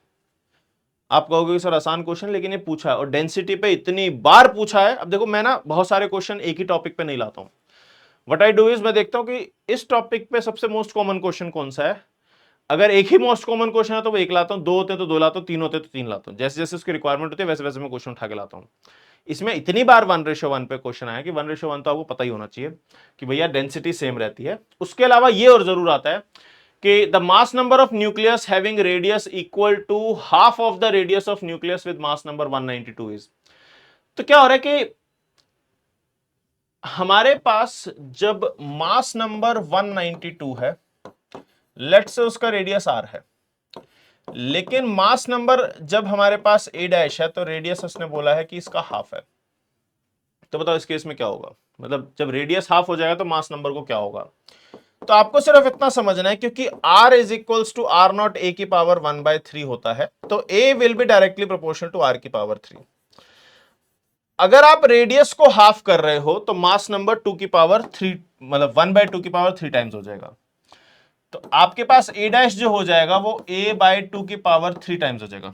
आप कहोगे सर आसान क्वेश्चन, लेकिन ये पूछा है और डेंसिटी पे इतनी बार पूछा है। अब देखो मैं ना बहुत सारे क्वेश्चन एक ही टॉपिक पे नहीं लाता हूं। व्हाट आई डू इज, मैं देखता हूं कि इस टॉपिक पे सबसे मोस्ट कॉमन क्वेश्चन कौन सा है। अगर एक ही मोस्ट कॉमन क्वेश्चन है तो वो एक लाता हूं, दो होते हैं तो दो लाता हूं, तीन होते हैं तो तीन लाता हूं, जैसे जैसे उसकी रिक्वायरमेंट होती है वैसे वैसे मैं क्वेश्चन उठा के लाता हूं। इसमें इतनी बार 1:1 पे क्वेश्चन आया कि 1:1 तो आपको पता ही होना चाहिए कि भैया डेंसिटी सेम रहती है। उसके अलावा ये और जरूर आता है कि the mass number of nucleus having radius equal to half of the radius of nucleus with mass number 192 is. तो क्या हो रहा है कि हमारे पास जब मास नंबर 192 है, लेट से उसका रेडियस आर है, लेकिन मास नंबर जब हमारे पास a डैश है तो रेडियस उसने बोला है कि इसका हाफ है। तो बताओ इस केस में क्या होगा, मतलब जब रेडियस हाफ हो जाएगा तो मास नंबर को क्या होगा। तो आपको सिर्फ इतना समझना है, क्योंकि r is equals to r naught A की पावर 1/3 होता है, तो a will be directly proportional to r की पावर 3। अगर आप रेडियस को हाफ कर रहे हो तो मास नंबर 2 की पावर 3, मतलब 1/2 की पावर 3 टाइम्स हो जाएगा। तो आपके पास a डैश जो हो जाएगा वो a/2 की पावर 3 टाइम्स हो जाएगा,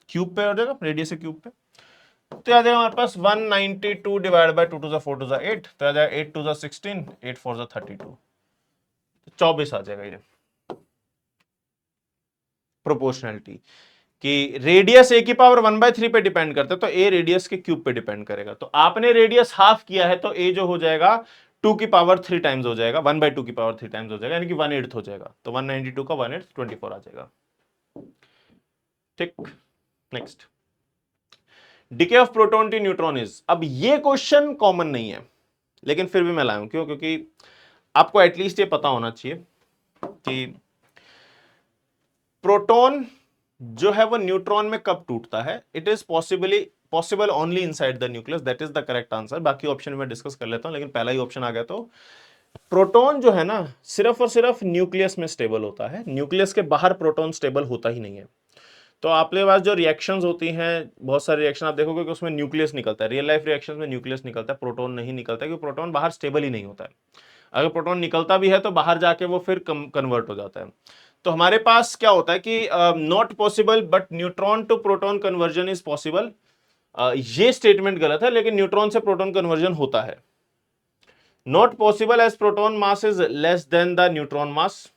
क्यूब पे हो जाएगा, रेडियस से क्यूब पे। तो आ जाएगा हमारे पास 192 डिवाइड बाय 2 टू 4 टू 8, तो आ जाएगा 8 टू 16, 8 4 32, 24 आ जाएगा ये प्रोपोर्शनलिटी। कि रेडियस a की पावर 1/3 पे डिपेंड करता है, तो a रेडियस के क्यूब पे डिपेंड करेगा। तो आपने रेडियस हाफ किया है तो a जो हो जाएगा 2 की पावर 3 टाइम्स हो जाएगा, 1/2 की पावर 3 टाइम्स हो जाएगा, यानी कि 1/8 हो जाएगा। तो 192 का 1/8 24 आ जाएगा। ठीक, next, decay of proton to neutron is. अब ये क्वेश्चन कॉमन नहीं है, लेकिन फिर भी मैं लाया हूं, क्यों, क्योंकि आपको एटलीस्ट ये पता होना चाहिए कि प्रोटॉन जो है वो न्यूट्रॉन में कब टूटता है। It is possible only inside the nucleus, that is the correct answer. बाकी ऑप्शन में डिस्कस कर लेता हूं, लेकिन पहला ही ऑप्शन आ गया। तो प्रोटॉन जो है ना सिर्फ और सिर्फ न्यूक्लियस में स्टेबल होता है, न्यूक्लियस के बाहर प्रोटॉन स्टेबल होता ही नहीं है। तो आपके पास जो रिएक्शंस होती हैं, बहुत सारे रिएक्शन आप देखोगे कि उसमें न्यूक्लियस निकलता है, रियल लाइफ रिएक्शंस में न्यूक्लियस निकलता है, प्रोटॉन नहीं निकलता है, क्योंकि प्रोटॉन बाहर स्टेबल ही नहीं होता है। अगर प्रोटॉन निकलता भी है तो बाहर जाके वो फिर कन्वर्ट हो जाता है। तो हमारे पास क्या होता है कि not possible but neutron to proton conversion is possible. ये स्टेटमेंट गलत है, लेकिन न्यूट्रॉन से प्रोटॉन कन्वर्जन होता है। Not possible as proton mass is less than the neutron mass.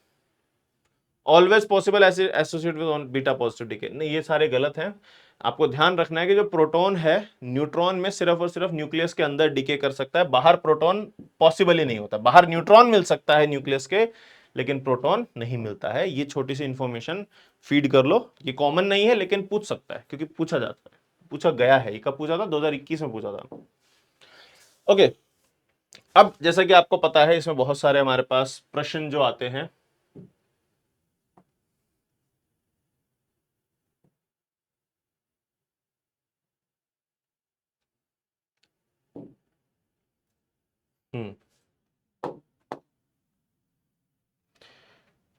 Always possible associate with beta positive decay. नहीं, ये सारे गलत हैं। आपको ध्यान रखना है कि जो प्रोटॉन है न्यूट्रॉन में सिर्फ और सिर्फ न्यूक्लियस के अंदर डीके कर सकता है, बाहर प्रोटॉन पॉसिबल ही नहीं होता। बाहर न्यूट्रॉन मिल सकता है न्यूक्लियस के, लेकिन प्रोटॉन नहीं मिलता है। ये छोटी सी इंफॉर्मेशन फीड कर लो। ये कॉमन नहीं है लेकिन पूछ सकता है, क्योंकि पूछा जाता है, पूछा गया है। ये कब पूछा था? 2021 में पूछा था। ओके, अब जैसा कि आपको पता है इसमें बहुत सारे हमारे पास प्रश्न जो आते हैं,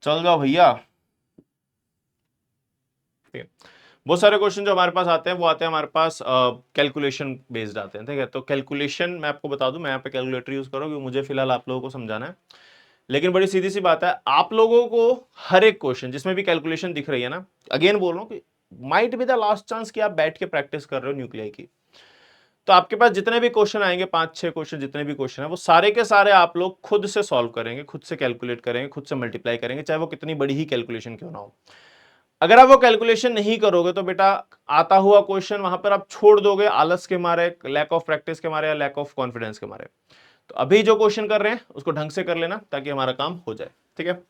चल जाओ भैया। ठीक है, बहुत सारे क्वेश्चन जो हमारे पास आते हैं वो आते हैं हमारे पास कैलकुलेशन बेस्ड आते हैं। ठीक है, तो कैलकुलेशन मैं आपको बता दूं, मैं यहाँ पे कैलकुलेटर यूज करूँ क्योंकि मुझे फिलहाल आप लोगों को समझाना है। लेकिन बड़ी सीधी सी बात है, आप लोगों को हर एक क्वेश्चन जिसमें भी कैलकुलेशन दिख रही है ना, अगेन बोल रहा हूँ कि might be the last chance कि आप बैठ के प्रैक्टिस कर रहे हो न्यूक्लियाई की। तो आपके पास जितने भी क्वेश्चन आएंगे, 5-6 क्वेश्चन जितने भी क्वेश्चन है, वो सारे के सारे आप लोग खुद से सॉल्व करेंगे, खुद से कैलकुलेट करेंगे, खुद से मल्टीप्लाई करेंगे, चाहे वो कितनी बड़ी ही कैलकुलेशन क्यों ना हो। अगर आप वो कैलकुलेशन नहीं करोगे तो बेटा आता हुआ क्वेश्चन वहां पर आप छोड़ दोगे, आलस के मारे, लैक ऑफ प्रैक्टिस के मारे या लैक ऑफ कॉन्फिडेंस के मारे। तो अभी जो क्वेश्चन कर रहे हैं उसको ढंग से कर लेना ताकि हमारा काम हो जाए। ठीक है,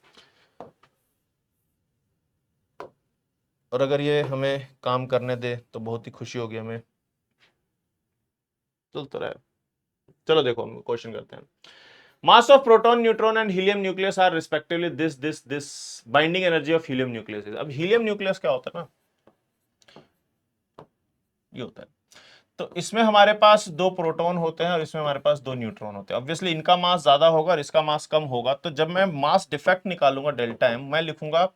और अगर ये हमें काम करने दे तो बहुत ही खुशी होगी हमें। चलता रहा है। चलो देखो हम क्वेश्चन करते हैं। Mass of proton, neutron and helium nucleus are respectively this binding energy of helium nucleus. अब हीलियम न्यूक्लियस क्या होता है ना, ये होता है। तो इसमें हमारे पास दो प्रोटॉन होते हैं और इसमें हमारे पास दो न्यूट्रॉन होते हैं। ऑब्वियसली इनका मास ज्यादा होगा और इसका मास कम होगा। तो जब मैं मास डिफेक्ट निकालूंगा डेल्टा एम, मैं लिखूंगा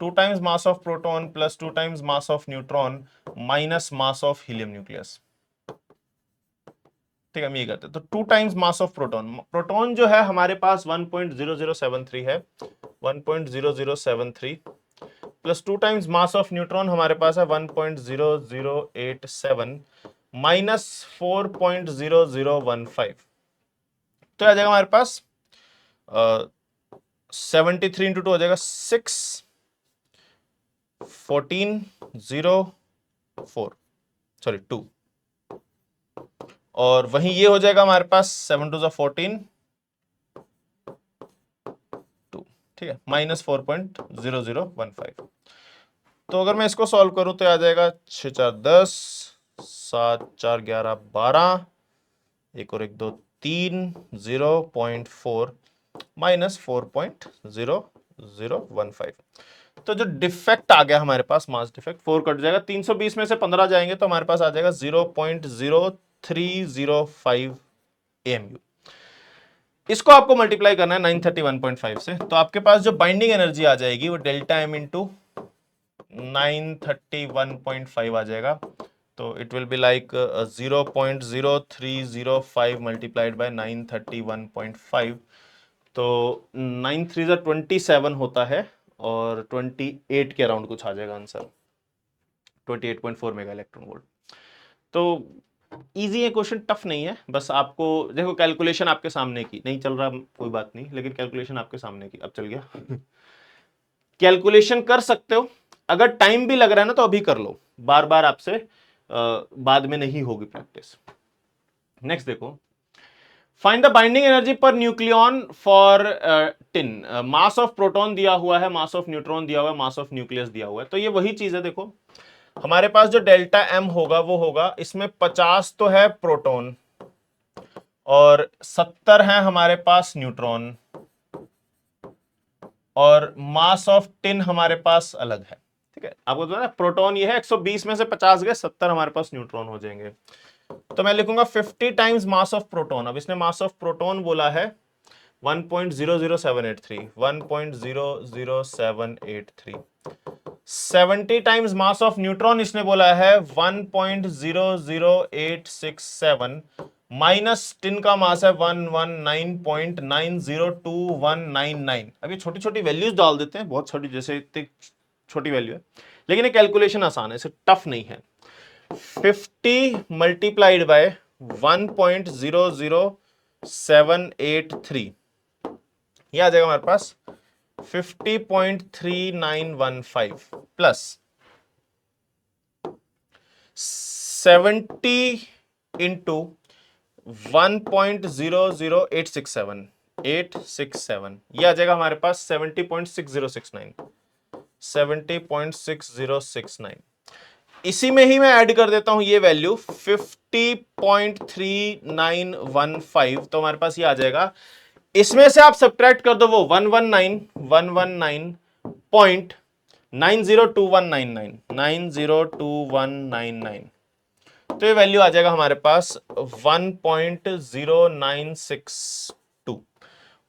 2 times mass of proton plus 2 times mass of neutron minus mass of helium nucleus. ठीक है, हम ये करते हैं। तो 2 times mass of proton, proton जो है हमारे पास 1.0073 है, 1.0073 plus 2 times mass of neutron हमारे पास है 1.0087 माइनस 4.0015। तो आ जाएगा हमारे पास 73 इंटू 2 हो जाएगा 6 1404 सॉरी 2, और वहीं ये हो जाएगा हमारे पास 7 2 14 2। ठीक है, माइनस 4.0015। तो अगर मैं इसको सॉल्व करूं तो आ जाएगा 6 4 10, 7 4 11 12, एक और एक 2 3, 0.4 माइनस 4.0015। तो जो डिफेक्ट आ गया हमारे पास, मास डिफेक्ट, 4 कट जाएगा, 320 में से 15 जाएंगे तो हमारे पास आ जाएगा 0.0305 AMU। इसको आपको मल्टीप्लाई करना है 931.5 से, तो आपके पास जो बाइंडिंग एनर्जी आ जाएगी वो डेल्टा एम इंटू 931.5 आ जाएगा। तो it will be like 0.0305 multiplied by 931.5। तो 9 3 27 होता है और 28 के अराउंड कुछ आ जाएगा आंसर, 28.4 मेगा इलेक्ट्रॉन वोल्ट। तो इजी है क्वेश्चन, टफ नहीं है। बस आपको देखो, कैलकुलेशन आपके सामने की नहीं चल रहा कोई बात नहीं, लेकिन कैलकुलेशन आपके सामने की अब चल गया। कैलकुलेशन कर सकते हो, अगर टाइम भी लग रहा है ना तो अभी कर लो, बार बार आपसे बाद में नहीं होगी प्रैक्टिस। नेक्स्ट देखो, फाइंड द बाइंडिंग एनर्जी पर nucleon for tin. Mass of proton दिया हुआ है, मास ऑफ न्यूट्रॉन दिया हुआ है, मास ऑफ न्यूक्लियस दिया हुआ है। तो ये वही चीज है, देखो हमारे पास जो डेल्टा एम होगा वो होगा, इसमें 50 तो है प्रोटॉन और 70 है हमारे पास न्यूट्रॉन, और मास ऑफ टिन हमारे पास अलग है। ठीक है, आपको पता है प्रोटॉन ये है 120 में से 50 गए, 70 हमारे पास न्यूट्रॉन हो जाएंगे। तो मैं लिखूंगा 50 टाइम्स मास ऑफ प्रोटॉन। अब इसने मास ऑफ प्रोटॉन बोला है 1.00783, 1.00783। 70 टाइम्स मास ऑफ न्यूट्रॉन इसने बोला है 1.00867 माइनस टिन का मास है 119.902199। अब ये छोटी छोटी वैल्यूज डाल देते हैं, बहुत छोटी, जैसे इतनी छोटी वैल्यू है, लेकिन ये कैलकुलेशन आसान है, इसे टफ नहीं है। 50 मल्टीप्लाइड बाय 1.00783, ये आ जाएगा हमारे पास 50.3915 प्लस 70 इंटू 1.00867 ये आ जाएगा हमारे पास 70.6069। 70.6069 इसी में ही मैं ऐड कर देता हूं ये वैल्यू 50.3915, तो हमारे पास ये आ जाएगा। इसमें से आप सब्ट्रैक्ट कर दो वो 119.902199 902199, तो ये वैल्यू आ जाएगा हमारे पास 1.0962,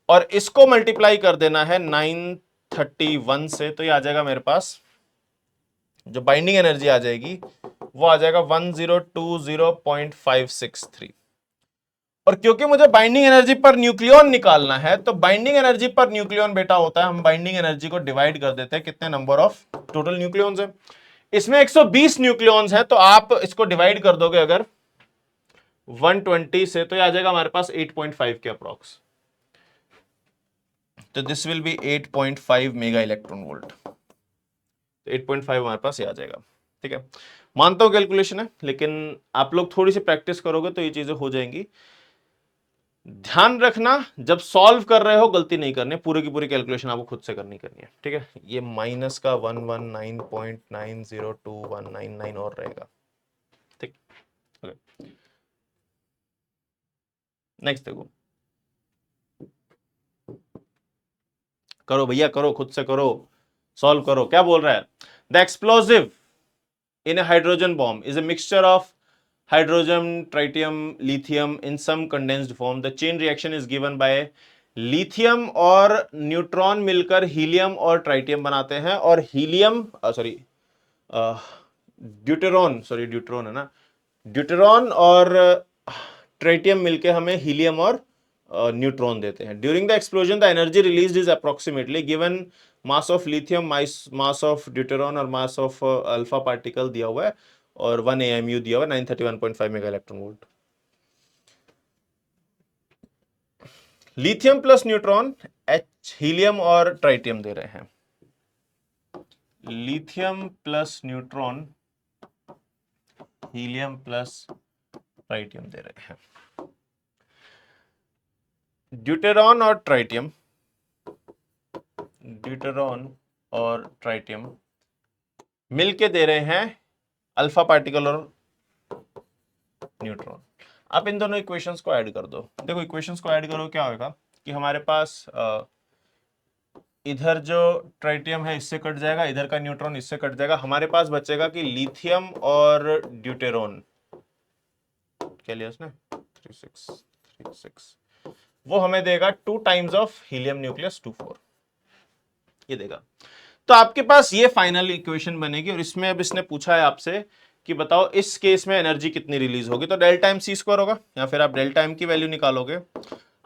और इसको मल्टीप्लाई कर देना है 931 से, तो ये आ जाएगा मेरे पास, जो बाइंडिंग एनर्जी आ जाएगी वो आ जाएगा 1020.563। और क्योंकि मुझे बाइंडिंग एनर्जी पर न्यूक्लियॉन निकालना है, तो बाइंडिंग एनर्जी पर न्यूक्लियॉन बेटा होता है, हम बाइंडिंग एनर्जी को डिवाइड कर देते हैं कितने नंबर ऑफ टोटल न्यूक्लियॉन्स है। इसमें 120 न्यूक्लियॉन्स है, तो आप इसको डिवाइड कर दोगे अगर 120 से, तो ये आ जाएगा हमारे पास 8.5 के अप्रॉक्स, तो this will be 8.5 mega electron volt. 8.5 हमारे पास ये आ जाएगा। ठीक है, मानता हूं कैलकुलेशन है, लेकिन आप लोग थोड़ी सी प्रैक्टिस करोगे तो ये चीजें हो जाएंगी। ध्यान रखना, जब सॉल्व कर रहे हो गलती नहीं करनी, पूरी की पूरी कैलकुलेशन आपको खुद से करनी है। ठीक है, ये माइनस का 119.902199 और रहेगा। ठीक, नेक्स्ट देखो, करो भैया करो, खुद से करो, सॉल्व करो। क्या बोल रहा है? The explosive in a hydrogen bomb is a mixture of hydrogen, tritium, lithium in some condensed form. The chain reaction is given by lithium और न्यूट्रॉन मिलकर हीलियम और ट्राइटियम बनाते हैं, और हीलियम ड्यूटेरॉन है ना, ड्यूटेरॉन और ट्राइटियम मिलकर हमें हीलियम और न्यूट्रॉन देते हैं। During the explosion the energy release is approximately given mass of lithium, mass of deuteron और मास ऑफ अल्फा पार्टिकल दिया हुआ है, और 1 AMU दिया हुआ है, 931.5 mega electron volt. Lithium plus neutron H helium और ट्राइटियम दे रहे हैं। Lithium plus neutron helium plus tritium दे रहे हैं। ड्यूटेरॉन और ट्राइटियम मिलके दे रहे हैं अल्फा पार्टिकल और न्यूट्रॉन। आप इन दोनों इक्वेशंस को ऐड कर दो। देखो इक्वेशंस को ऐड करो, क्या होगा कि हमारे पास इधर जो ट्राइटियम है इससे कट जाएगा, इधर का न्यूट्रॉन इससे कट जाएगा, हमारे पास बचेगा कि लिथियम और ड्यूटेरॉन, क्या लिया उसने 3636, वो हमें देगा 2 टाइम्स ऑफ हीलियम न्यूक्लियस 24, ये देगा। तो आपके पास ये फाइनल इक्वेशन बनेगी, और इसमें अब इसने पूछा है आपसे कि बताओ इस केस में एनर्जी कितनी रिलीज होगी, तो डेल्टा एम सी स्क्वायर होगा, या फिर आप डेल्टा एम की वैल्यू निकालोगे।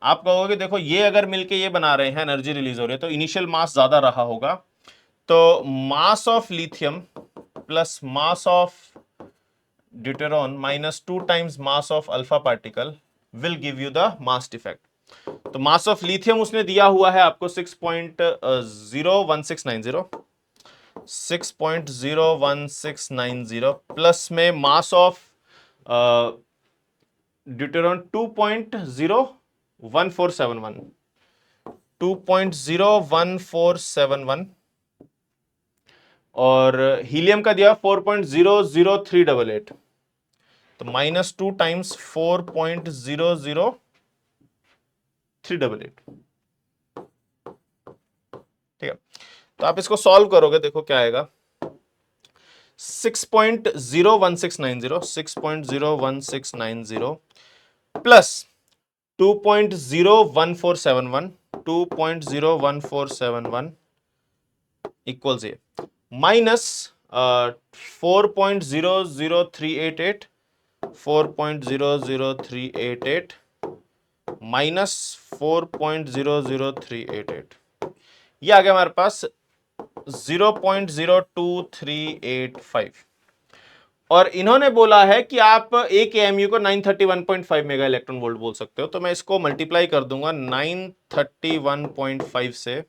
आप कहोगे देखो ये अगर मिलके ये बना रहे हैं, एनर्जी रिलीज हो रही है, तो इनिशियल मास ज्यादा रहा होगा, तो mass of lithium plus mass of deuteron minus 2 times mass of alpha particle will give you the mass defect. तो मास ऑफ लिथियम उसने दिया हुआ है आपको 6.01690, 6.01690 प्लस में मास ऑफ ड्यूटेरॉन 2.01471, 2.01471, और हीलियम का दिया 4.00388, तो माइनस 2 टाइम्स 4.00388। ठीक है, तो आप इसको सॉल्व करोगे, देखो क्या आएगा, 6.01690 प्लस 2.01471 इक्वल्स ये माइनस 4.00388 4.00388 माइनस 4.00388, ये आ गया हमारे पास 0.02385। और इन्होंने बोला है कि आप एक एएमयू को 931.5 मेगा इलेक्ट्रॉन वोल्ट बोल सकते हो। तो मैं इसको मल्टीप्लाई कर दूंगा 931.5 से,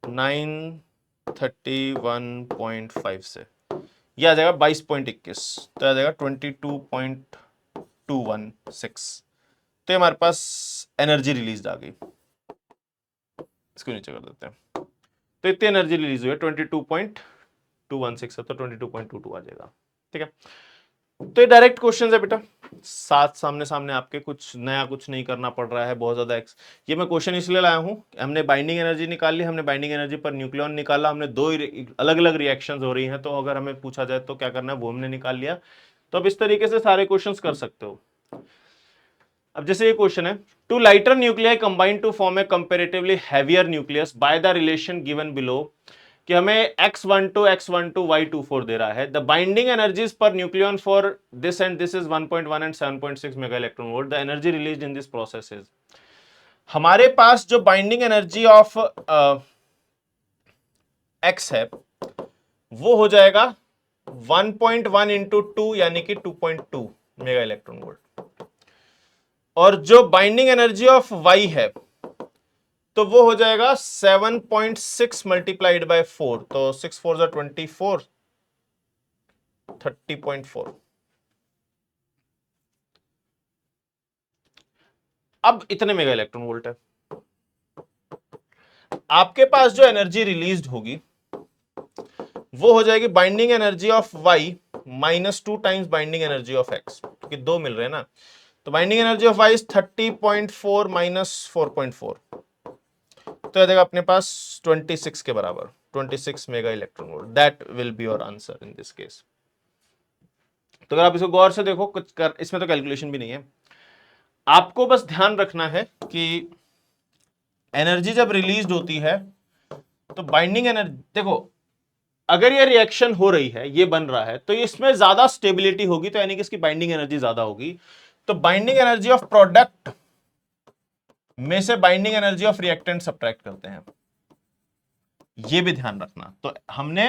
931.5 से यह आ जाएगा 22.21, तो आ जाएगा 22.216। तो ये हमारे पास एनर्जी रिलीज आ गई। इसको नीचे कर देते हैं। तो इतनी एनर्जी रिलीज हुई है 22.216 है, तो 22.22 आ जाएगा। ठीक है, तो ये डायरेक्ट क्वेश्चन है बेटा, साथ सामने सामने आपके, कुछ नया कुछ नहीं करना पड़ रहा है बहुत ज्यादा। ये मैं क्वेश्चन इसलिए लाया हूं, हमने बाइंडिंग एनर्जी निकाल ली, हमने बाइंडिंग एनर्जी पर न्यूक्लियॉन निकाला, हमने दो अलग अलग रिएक्शंस हो रही हैं, तो अगर हमें पूछा जाए तो क्या करना है वो हमने निकाल लिया। तो अब इस तरीके से सारे क्वेश्चंस कर सकते हो। अब जैसे ये क्वेश्चन है, two lighter nuclei combine to form a comparatively heavier nucleus by the relation given below, कि हमें X12 X12 Y24 दे रहा है। The binding energies per nucleon for this and this is 1.1 and 7.6 mega electron volt. The energy release in this process is, हमारे पास जो binding energy of X है वो हो जाएगा 1.1 इंटू 2 यानी कि 2.2 मेगा इलेक्ट्रॉन वोल्ट, और जो बाइंडिंग एनर्जी ऑफ Y है तो वो हो जाएगा 7.6 मल्टीप्लाइड बाय 4, तो 6 4 जा 24, 30.4। अब इतने मेगा इलेक्ट्रॉन वोल्ट है। आपके पास जो एनर्जी रिलीज्ड होगी वो हो जाएगी binding energy of Y minus 2 times binding energy of X, क्योंकि दो मिल रहे हैं ना। तो binding energy of Y is 30.4 minus 4.4, तो आ जाएगा अपने पास 26 के बराबर, 26 mega electron volt. That will be your answer in this case. तो अगर आप इसको गौर से देखो, कुछ कर, इसमें तो कैलकुलेशन भी नहीं है, आपको बस ध्यान रखना है कि एनर्जी जब रिलीज होती है तो बाइंडिंग एनर्जी, देखो अगर ये रिएक्शन हो रही है, ये बन रहा है, तो इसमें ज्यादा स्टेबिलिटी होगी, तो यानी कि इसकी बाइंडिंग एनर्जी ज्यादा होगी। तो बाइंडिंग एनर्जी ऑफ प्रोडक्ट में से binding energy of reactant subtract करते हैं, ये भी ध्यान रखना। तो हमने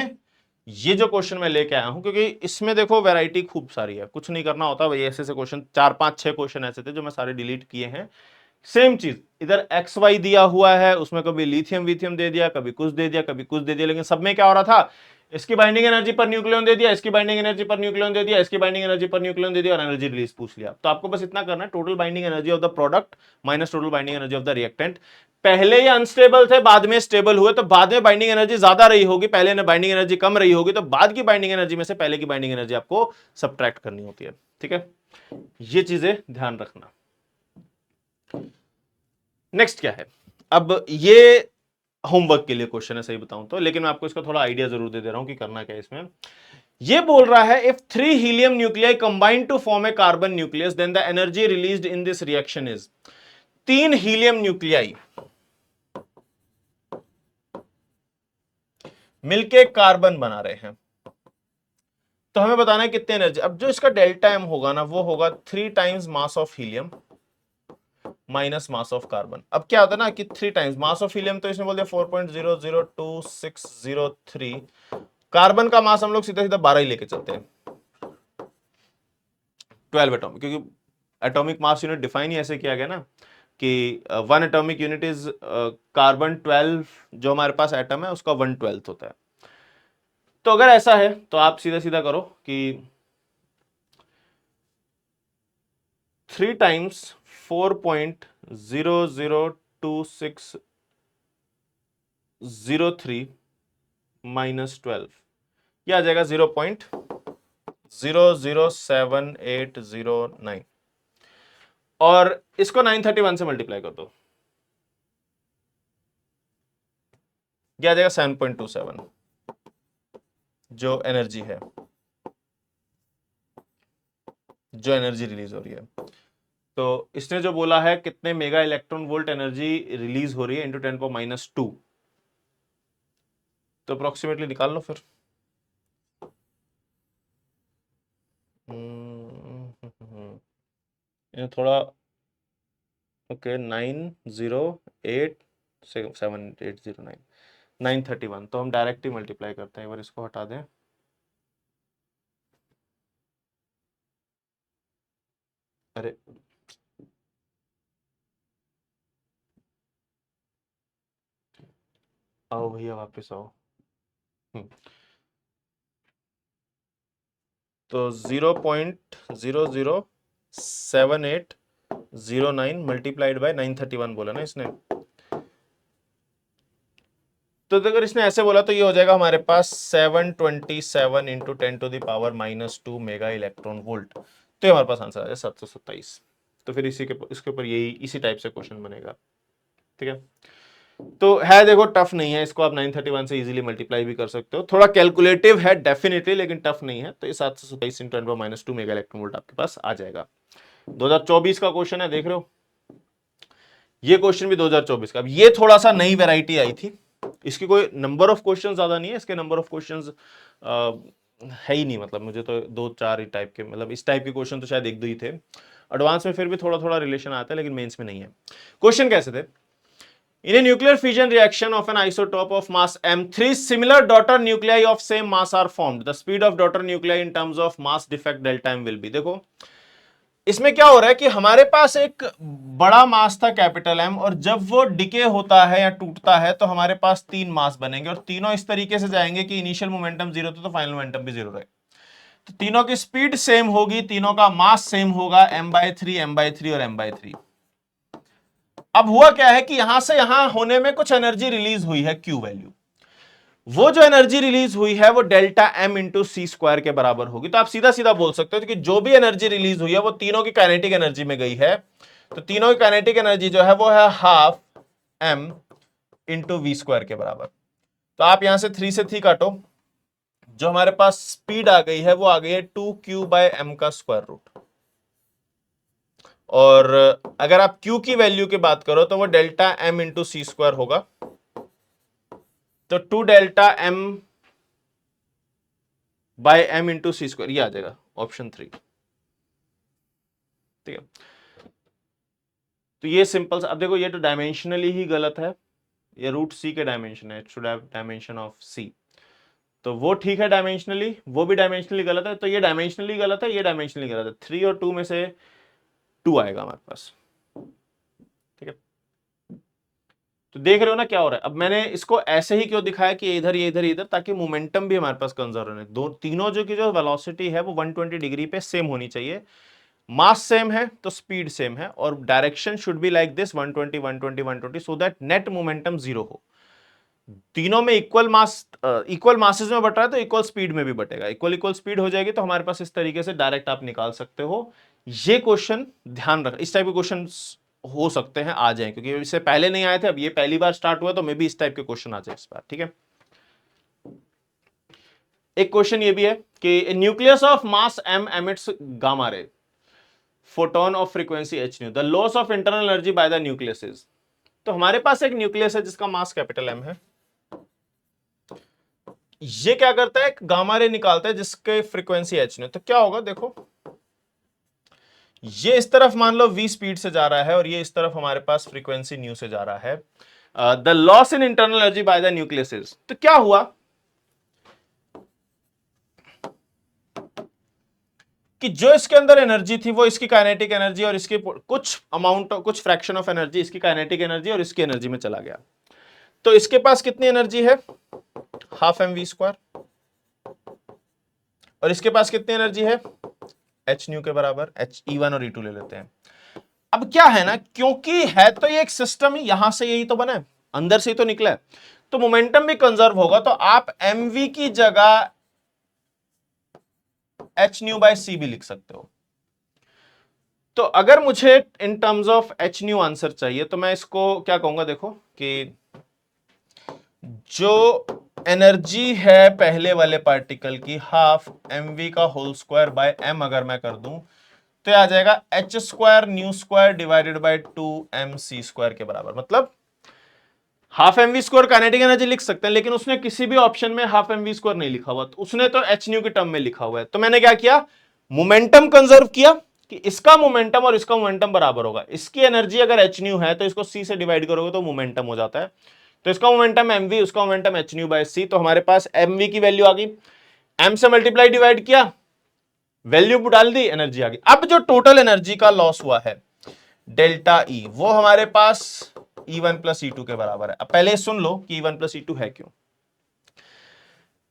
ये जो क्वेश्चन मैं लेके आया हूं, क्योंकि इसमें देखो वैरायटी खूब सारी है, कुछ नहीं करना होता भाई। ऐसे क्वेश्चन 4 5 6 क्वेश्चन ऐसे थे जो मैं सारे डिलीट किए हैं। सेम चीज इधर एक्स वाई दिया हुआ है, उसमें कभी लिथियम विथियम दे दिया, कभी कुछ दे दिया, कभी कुछ दे दिया, लेकिन सब में क्या हो रहा था, इसकी बाइंडिंग एनर्जी पर न्यूक्लियन दे दिया, इसकी बाइंडिंग एनर्जी पर न्यूक्लियन दे दिया, इसकी बाइंडिंग एनर्जी पर न्यूक्लियन दे दिया, और एनर्जी रिलीज पूछ लिया। तो आपको बस इतना करना है, total binding energy of the product minus total binding energy of the reactant. पहले ये अनस्टेबल थे, बाद में स्टेबल हुए, तो बाद में बाइंडिंग एनर्जी ज्यादा रही होगी, पहले ने बाइंडिंग एनर्जी कम रही होगी, तो बाद की बाइंडिंग एनर्जी में से पहले की बाइंडिंग एनर्जी आपको सब्ट्रैक्ट करनी होती है। ठीक है, ये चीजें ध्यान रखना। नेक्स्ट क्या है, अब ये होमवर्क के लिए क्वेश्चन है सही बताऊं तो, लेकिन मैं आपको इसका थोड़ा आइडिया जरूर दे रहा हूं कि करना क्या है इसमें। ये बोल रहा है if 3 helium nuclei combine to form a carbon nucleus then the energy released in this reaction is. 3 helium nuclei मिलके कार्बन बना रहे हैं, तो हमें बताना है कितनी एनर्जी। अब जो इसका डेल्टा एम होगा ना, वो होगा 3 times mass of helium minus mass of carbon. अब क्या होता है ना कि 3 टाइम्स मास ऑफ हीलियम, तो इसमें बोल दिया 4.002603। कार्बन का मास हम लोग सीधा सीधा 12 ही लेके चलते हैं, 12 एटॉमिक, क्योंकि एटॉमिक मास यूनिट डिफाइन ही ऐसे किया गया ना कि 1 एटॉमिक यूनिट इज कार्बन 12, जो हमारे पास एटम है उसका 1/12 होता है। तो अगर ऐसा है तो आप सीधा सीधा करो कि 3 टाइम्स 4.002603 माइनस 12, यह आ जाएगा 0.007809, और इसको 931 से मल्टीप्लाई कर दो, यह आ जाएगा 7.27 जो एनर्जी है, जो एनर्जी रिलीज हो रही है। तो इसने जो बोला है कितने mega electron volt energy release हो रही है इंटू 10⁻², तो अप्रोक्सीमेटली निकाल लो फिर। ये थोड़ा ओके 9087809 931, तो हम डायरेक्ट ही मल्टीप्लाई करते हैं, एक बार इसको हटा दें। अरे आओ भैया वापस आओ। तो 0.007809 मल्टीप्लाइड बाय 931 बोला ना इसने। तो अगर इसने ऐसे बोला तो ये हो जाएगा हमारे पास 727 इंटू 10⁻⁻² मेगा इलेक्ट्रॉन वोल्ट। तो हमारे पास आंसर आ जाए 727। तो फिर इसके ऊपर यही इसी टाइप से क्वेश्चन बनेगा। ठीक है, तो है देखो टफ नहीं है, इसको आप 931 से इजीली मल्टीप्लाई भी कर सकते हो। थोड़ा कैलकुलेटिव है डेफिनेटली, लेकिन टफ नहीं है। तो ये 727 इंटू 10⁻² मेगा इलेक्ट्रॉन वोल्ट आपके पास आ जाएगा। 2024 का क्वेश्चन है, देख रहे हो, ये क्वेश्चन भी 2024 का। अब ये थोड़ा सा नई वेराइटी आई थी, इसकी कोई नंबर ऑफ क्वेश्चन ज्यादा नहीं है, इसके नंबर ऑफ क्वेश्चन है ही नहीं, मतलब मुझे तो 2-4 टाइप के, मतलब इस टाइप के क्वेश्चन तो शायद 1-2 ही थे। एडवांस में फिर भी थोड़ा थोड़ा रिलेशन आता है, लेकिन मेंस में नहीं है। क्वेश्चन कैसे थे? In a nuclear fission reaction of an isotope of mass m, 3 similar daughter nuclei of same mass are formed. The speed of daughter nuclei in terms of mass defect delta m will be. देखो इसमें क्या हो रहा है कि हमारे पास एक बड़ा मास था कैपिटल एम, और जब वो डिके होता है या टूटता है तो हमारे पास 3 मास बनेंगे, और तीनों इस तरीके से जाएंगे कि इनिशियल मोमेंटम 0 था तो फाइनल मोमेंटम भी 0 रहे। तो तीनों की स्पीड सेम होगी, तीनों का मास सेम होगा, m/3 m/3 और m/3। अब हुआ क्या है कि यहां से यहां होने में कुछ एनर्जी रिलीज हुई है, Q वैल्यू। वो जो एनर्जी रिलीज हुई है वो delta m into C square के बराबर होगी। तो आप सीधा सीधा बोल सकते हो कि जो भी एनर्जी रिलीज हुई है वो तीनों की काइनेटिक एनर्जी में गई है। तो तीनों की काइनेटिक एनर्जी जो है वो है half m into v square के बराबर। तो आप यहां से 3 से 3 काटो, जो हमारे पास स्पीड आ गई है वो आ गई है 2q/m का स्क्वायर रूट। और अगर आप Q की वैल्यू की बात करो तो वो delta m into C square होगा। तो 2 delta m by m into C square, ये आ जाएगा ऑप्शन 3। ठीक है, तो ये सिंपल। अब देखो ये तो डायमेंशनली ही गलत है, ये रूट सी के डायमेंशन है, it should have dimension of C. तो वो ठीक है डायमेंशनली, वो भी डायमेंशनली गलत है। तो ये डायमेंशनली गलत है, ये डायमेंशनली गलत है। 3 और 2 में से 2 आएगा हमारे पास। ठीक है, तो देख रहे हो ना क्या हो रहा है। अब मैंने इसको ऐसे ही क्यों दिखाया कि इधर ये इधर इधर, ताकि मोमेंटम भी हमारे पास कंजर्व रहे। तीनों जो की जो वेलोसिटी है वो 120 डिग्री पे सेम होनी चाहिए, मास सेम है तो स्पीड सेम है, और direction should be like this 120 120 120, so that net momentum 0 हो। तीनों में इक्वल मासेस में बट रहा है तो इक्वल स्पीड में भी बटेगा, इक्वल स्पीड हो जाएगी। तो हमारे पास इस तरीके से डायरेक्ट आप निकाल सकते हो। ये क्वेश्चन ध्यान रख, इस टाइप के क्वेश्चन हो सकते हैं आ जाएं, क्योंकि इससे पहले नहीं आए थे, अब ये पहली बार स्टार्ट हुआ, तो मे भी इस टाइप के क्वेश्चन आ जाए इस बार। ठीक है, एक क्वेश्चन ये भी है कि nucleus of mass m emits gamma ray photon of frequency h nu, the loss of internal energy by the nucleus is. तो हमारे पास एक न्यूक्लियस है जिसका मास कैपिटल M है, ये क्या करता है, गामा रे निकालता है जिसके फ्रीक्वेंसी h न्यू। तो क्या होगा देखो, ये इस तरफ मान लो v स्पीड से जा रहा है, और ये इस तरफ हमारे पास फ्रीक्वेंसी न्यू से जा रहा है। The loss in internal energy by the nucleus is. तो क्या हुआ कि जो इसके अंदर एनर्जी थी वो इसकी काइनेटिक एनर्जी और इसकी कुछ अमाउंट, कुछ फ्रैक्शन ऑफ एनर्जी इसकी काइनेटिक एनर्जी और इसकी एनर्जी में चला गया। तो इसके पास कितनी एनर्जी है, हाफ m v स्क्वायर, और इसके पास कितनी एनर्जी है, h न्यू के बराबर, h E1 और E2 ले लेते हैं। अब क्या है ना, क्योंकि है तो ये एक सिस्टम ही, यहां से यही तो बना है, अंदर से ही तो निकला है, तो मोमेंटम भी कंजर्व होगा। तो आप mv की जगह h न्यू बाय c भी लिख सकते हो। तो अगर मुझे इन terms of h new answer चाहिए तो मैं इसको क्या कहूंगा, देखो कि जो एनर्जी है पहले वाले पार्टिकल की हाफ mv का होल स्क्वायर बाय m अगर मैं कर दूं तो आ जाएगा h square new square divided bye 2mc square के बराबर। मतलब half mv square kinetic energy लिख सकते हैं, लेकिन उसने किसी भी ऑप्शन में हाफ mv स्क्वायर नहीं लिखा हुआ, तो उसने तो h न्यू के टर्म में लिखा हुआ है। तो मैंने क्या किया, मोमेंटम कंजर्व किया कि इसका मोमेंटम और इसका मोमेंटम बराबर होगा। इसकी एनर्जी अगर एच न्यू है तो इसको सी से डिवाइड करोगे तो मोमेंटम हो जाता है। तो इसका मोमेंटम एमवी, उसका मोमेंटम एच न्यू बाय सी। तो हमारे पास एमवी की वैल्यू आ गई, एम से मल्टीप्लाई डिवाइड किया, वैल्यू डाल दी, एनर्जी आ गई। अब जो टोटल एनर्जी का लॉस हुआ है डेल्टा ई, वो हमारे पास E1 प्लस E2 के बराबर है। अब पहले सुन लो कि E1 प्लस E2 है क्यों।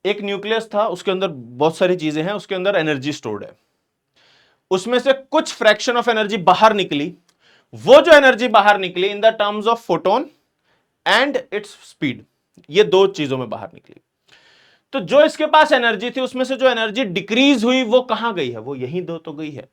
एक न्यूक्लियस था, उसके अंदर बहुत सारी चीजें हैं, उसके अंदर एनर्जी स्टोर्ड है, उसमें से कुछ फ्रैक्शन ऑफ एनर्जी बाहर निकली। वो जो एनर्जी बाहर निकली in the terms of photon and its speed, ये दो चीजों में बाहर निकली। तो जो इसके पास एनर्जी थी उसमें से जो एनर्जी डिक्रीज हुई वो कहां गई है, वो यही दो तो गई है।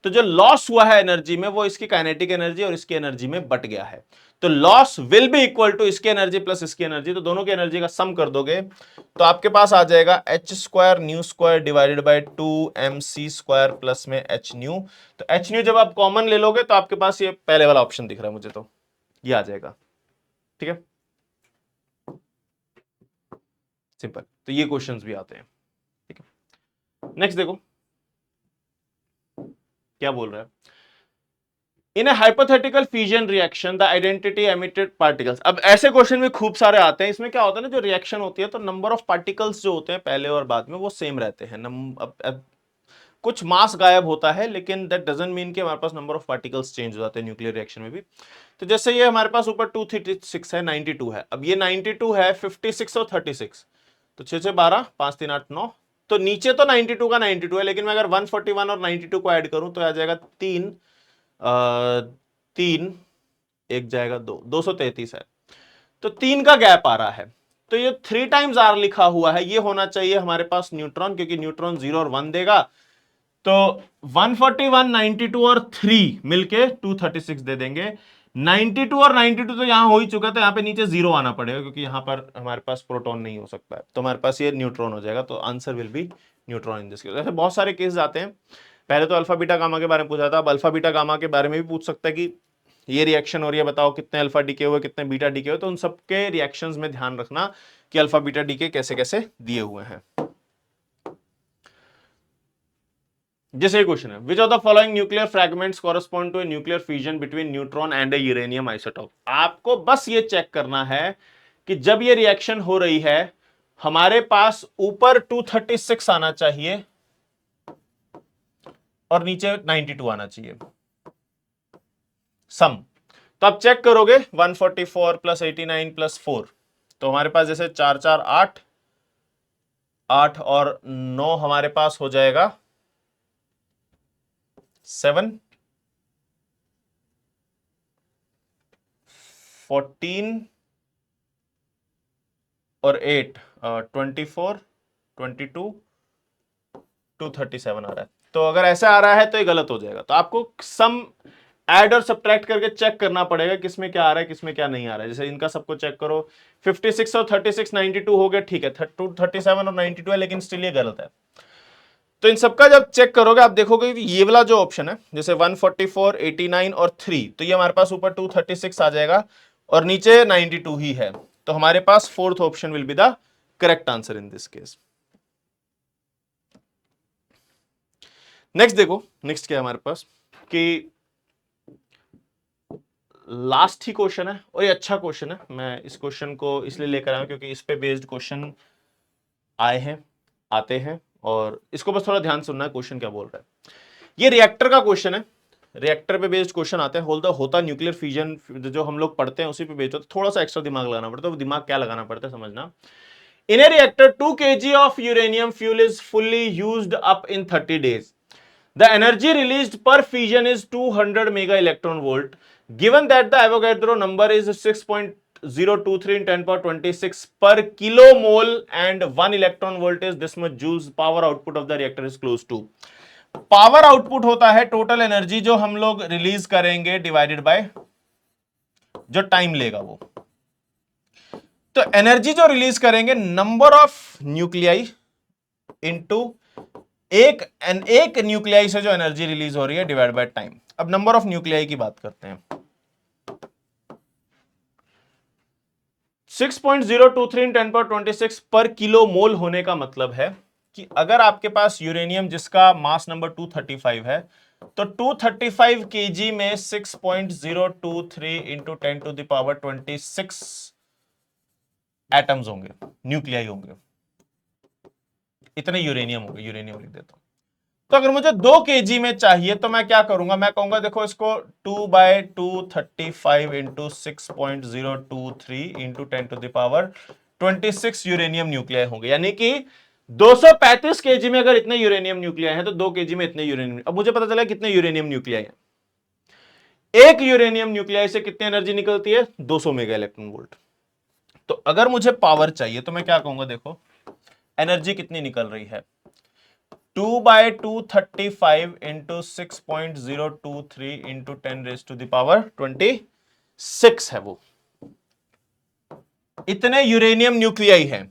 तो जो लॉस हुआ है एनर्जी में वो इसकी काइनेटिक एनर्जी और इसकी एनर्जी में बट गया है। तो loss will be equal to इसकी एनर्जी प्लस इसकी एनर्जी, तो दोनों की एनर्जी का सम कर दोगे तो आपके पास आ जाएगा H square new square divided bye 2mc square plus में एच न्यू। तो एच न्यू जब आप कॉमन ले लोगे तो आपके पास ये पहले वाला ऑप्शन दिख रहा है मुझे, तो ये आ जाएगा। ठीक है, सिंपल। तो ये क्वेश्चंस भी आते हैं। ठीक है, नेक्स्ट देखो क्या बोल रहा है। In a hypothetical fusion reaction the identity emitted particles. अब ऐसे क्वेश्चन भी खूब सारे आते हैं। इसमें क्या होता है ना, जो रिएक्शन होती है तो नंबर ऑफ पार्टिकल्स जो होते हैं पहले और बाद में वो सेम रहते हैं। अब कुछ मास गायब होता है, लेकिन दैट डजंट मीन कि हमारे पास नंबर ऑफ पार्टिकल्स चेंज हो जाते हैं न्यूक्लियर रिएक्शन में भी। तो जैसे ये हमारे पास ऊपर 236 है, 92 है। अब ये 92 है, 56 और 36, तो 6 से 12, 5 3 8 9। तो नीचे तो 92 का 92 है, लेकिन मैं अगर 141 और 92 को ऐड करूं तो आ जाएगा 3 3 एक जाएगा 2, 233 है। तो 3 का गैप आ रहा है, तो ये 3 टाइम्स आर लिखा हुआ है, ये होना चाहिए हमारे पास न्यूट्रॉन, क्योंकि न्यूट्रॉन 0 और 1 देगा। तो 141, 92 और 3 मिलके 236 दे देंगे। 92 और 92 तो यहां हो ही चुका, तो यहां पे नीचे 0 आना पड़ेगा, क्योंकि यहां पर हमारे पास प्रोटॉन नहीं हो सकता है, तो हमारे पास ये न्यूट्रॉन हो जाएगा। तो answer will be neutron in this case. ऐसे बहुत सारे केस आते हैं। पहले तो अल्फा बीटा गामा के बारे में पूछा था, अब अल्फा बीटा गामा के बारे में भी पूछ सकता है कि ये रिएक्शन हो रही है, बताओ कितने अल्फा डीके हुए, कितने बीटा डीके हुए। तो उन सबके रिएक्शंस में ध्यान रखना कि अल्फा बीटा डीके कैसे कैसे दिए हुए हैं। जैसे क्वेश्चन है, which of the following nuclear fragments correspond to a nuclear fusion between neutron and a uranium isotope. आपको बस ये चेक करना है कि जब ये रिएक्शन हो रही है हमारे पास ऊपर 236 आना चाहिए और नीचे 92 आना चाहिए सम। तो आप चेक करोगे 144 प्लस 89 प्लस 4, तो हमारे पास जैसे 4 4 8 8 और 9 हमारे पास हो जाएगा 7 14 और 8 24 22 237 आ रहा है। तो अगर ऐसा आ रहा है तो ये गलत हो जाएगा। तो आपको सम ऐड और सब्ट्रैक्ट करके चेक करना पड़ेगा किसमें क्या आ रहा है किसमें क्या नहीं आ रहा है। जैसे इनका सबको चेक करो, 56 और 36 92 हो गया, ठीक है, 37 और 92 है, लेकिन स्टिल ये गलत है। तो इन सबका जब चेक करोगे आप देखोगे कि ये वाला जो ऑप्शन है जैसे 144 89 और 3, तो ये हमारे पास ऊपर 236 आ जाएगा और नीचे 92 ही है। तो हमारे पास fourth option will be the correct answer in this case. Next देखो, नेक्स्ट क्या है हमारे पास कि लास्ट ही क्वेश्चन है और ये अच्छा क्वेश्चन है। मैं इस क्वेश्चन को इसलिए लेकर आया क्योंकि इस पे बेस्ड क्वेश्चन आए हैं, आते हैं, और इसको बस थोड़ा ध्यान सुनना है क्वेश्चन क्या बोल रहा है। ये रिएक्टर का क्वेश्चन है, रिएक्टर पे बेस्ड क्वेश्चन आते हैं। होता न्यूक्लियर फ्यूजन जो हम लोग पढ़ते हैं उसी पे बेस्ड होता है। थोड़ा सा एक्स्ट्रा दिमाग लगाना पड़ता है, वो दिमाग क्या लगाना पड़ता है समझना। In a reactor 2 kg of uranium fuel is fully used up in 30 days. The energy released per fission is 200 mega electron volt. Given that the Avogadro number is 6.023 in 10 power 26 per kilomole and 1 electron volt is this much joules, power output of the reactor is close to. Power output होता है total energy जो हम लोग release करेंगे divided by जो time लेगा वो। तो एनर्जी जो रिलीज करेंगे नंबर ऑफ न्यूक्लियाई इनटू एक न्यूक्लियाई से जो एनर्जी रिलीज हो रही है डिवाइड बाय टाइम। अब नंबर ऑफ न्यूक्लियाई की बात करते हैं। 6.023 इन 10 पावर 26 पर किलो मोल होने का मतलब है कि अगर आपके पास यूरेनियम जिसका मास नंबर 235 है तो 235 केजी में 6.023 into 10 to the power 26 atoms होंगे, न्यूक्लियाई होंगे। इतने यूरेनियम होंगे, यूरेनियम लिख देता हूं। तो अगर मुझे 2 केजी में चाहिए तो मैं क्या करूंगा, मैं कहूंगा देखो इसको 2/235 into 6.023 into 10 to the power 26 uranium nuclei होंगे। यानी कि 235 केजी में अगर इतने यूरेनियम न्यूक्लियाई हैं तो 2 केजी में इतने यूरेनियम। अब मुझे पता चला कितने यूरेनियम न्यूक्लियाई हैं। एक यूरेनियम न्यूक्लियाई से कितनी एनर्जी निकलती है, 200 मेगा इलेक्ट्रॉन वोल्ट। तो अगर मुझे पावर चाहिए तो मैं क्या कहूंगा, देखो एनर्जी कितनी निकल रही है, 2/235 into 6.023 into 10 raise to the power 26 है वो। इतने यूरेनियम न्यूक्लियाई है।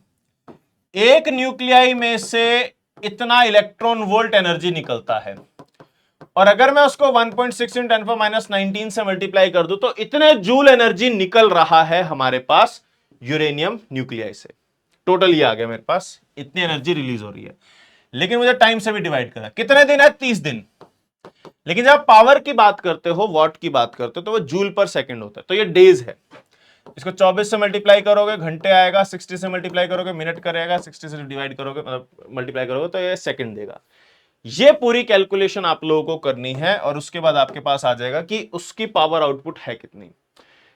एक न्यूक्लियाई में से इतना इलेक्ट्रॉन वोल्ट एनर्जी निकलता है, और अगर मैं उसको 1.6 × 10⁻19 से मल्टीप्लाई कर दूं तो इतने जूल एनर्जी निकल रहा है हमारे पास यूरेनियम न्यूक्लियाई से। टोटल ये आ गया मेरे पास, इतनी एनर्जी रिलीज हो रही है। लेकिन मुझे टाइम से भी डिवाइड करना, कितने दिन है, 30 दिन। लेकिन जब पावर की बात करते हो, वॉट की बात करते हो, तो वो जूल पर सेकंड होता है, तो ये डेज है। इसको 24 से मल्टीप्लाई करोगे घंटे आएगा, 60 से मल्टीप्लाई करोगे मिनट करेगा, 60 से डिवाइड करोगे मतलब मल्टीप्लाई करोगे तो ये सेकंड देगा। ये पूरी कैलकुलेशन आप लोगों को करनी है और उसके बाद आपके पास आ जाएगा कि उसकी पावर आउटपुट है कितनी।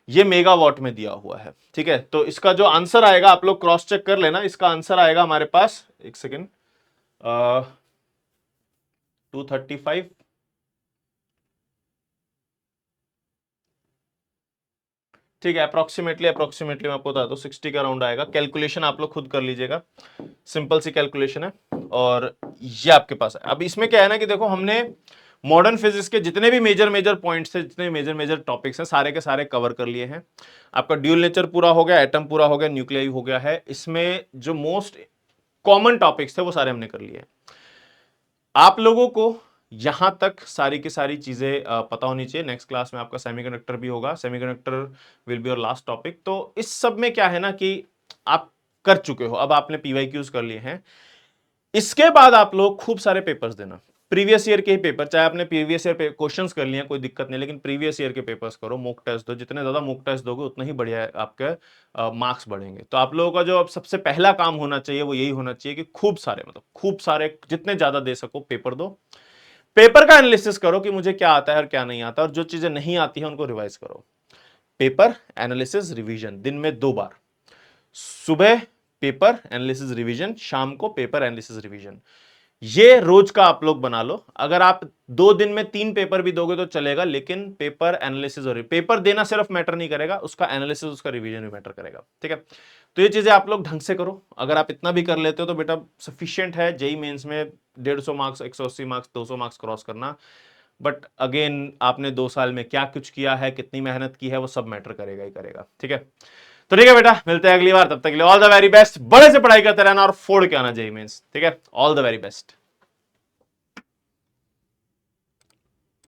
ये मेगावाट में दिया हुआ है, ठीक है। तो इसका जो आंसर आएगा, आप लोग क्रॉस चेक कर लेना, इसका आंसर आएगा हमारे पास, एक सेकेंड, 235 ठीक है, अप्रोक्सीमेटली मैं आपको बता दूं 60 का राउंड आएगा। कैलकुलेशन आप लोग खुद कर लीजिएगा, सिंपल सी कैलकुलेशन है और ये आपके पास है। अब इसमें क्या है ना कि देखो हमने मॉडर्न फिजिक्स के जितने भी मेजर पॉइंट्स थे, जितने मेजर टॉपिक्स हैं, सारे के सारे कवर कर लिए हैं। आपका ड्यूल नेचर पूरा हो गया, एटम पूरा हो गया, न्यूक्लियाई हो गया है। इसमें जो मोस्ट कॉमन टॉपिक्स थे वो सारे हमने कर लिए हैं। आप लोगों को यहां तक सारी की सारी चीजें पता होनी चाहिए। नेक्स्ट क्लास में आपका सेमीकंडक्टर भी होगा, semiconductor will be your last topic. तो इस सब में क्या है ना कि आप कर चुके हो, अब आपने पीवाईक्यूज कर लिए हैं। इसके बाद आप लोग खूब सारे पेपर्स देना, प्रीवियस ईयर के ही पेपर, चाहे आपने प्रीवियस ईयर क्वेश्चंस कर लिए, कोई दिक्कत नहीं, लेकिन प्रीवियस ईयर के पेपर्स करो, मॉक टेस्ट दो। जितने ज्यादा मॉक टेस्ट दोगे उतना ही बढ़िया आपके मार्क्स बढ़ेंगे। तो आप लोगों का जो अब सबसे पहला काम होना चाहिए वो यही होना चाहिए कि खूब सारे जितने ज्यादा दे सको पेपर दो। पेपर का एनालिसिस करो कि मुझे क्या आता है और क्या नहीं आता, और जो चीजें नहीं आती है उनको रिवाइज करो। पेपर एनालिसिस रिवीजन दिन में 2 बार, सुबह पेपर एनालिसिस रिवीजन, शाम को पेपर एनालिसिस रिवीजन। ये रोज का आप लोग बना लो। अगर आप 2 दिन में 3 पेपर भी दोगे तो चलेगा, लेकिन पेपर एनालिसिस और पेपर देना सिर्फ मैटर नहीं करेगा, उसका एनालिसिस, उसका रिवीजन भी मैटर करेगा, ठीक है। तो ये चीजें आप लोग ढंग से करो। अगर आप इतना भी कर लेते हो तो बेटा सफिशिएंट है जेई मेंस में 150 मार्क्स, 180 मार्क्स, 200 मार्क्स क्रॉस करना। बट अगेन आपने 2 साल में क्या कुछ किया है, कितनी मेहनत की है, वो सब मैटर करेगा ही करेगा, ठीक है। तो ठीक है बेटा, मिलते हैं अगली बार, तब तक के लिए ऑल द वेरी बेस्ट। बड़े से पढ़ाई करते रहना और फोड़ के आना जेई मेंस, ठीक है। All the very best.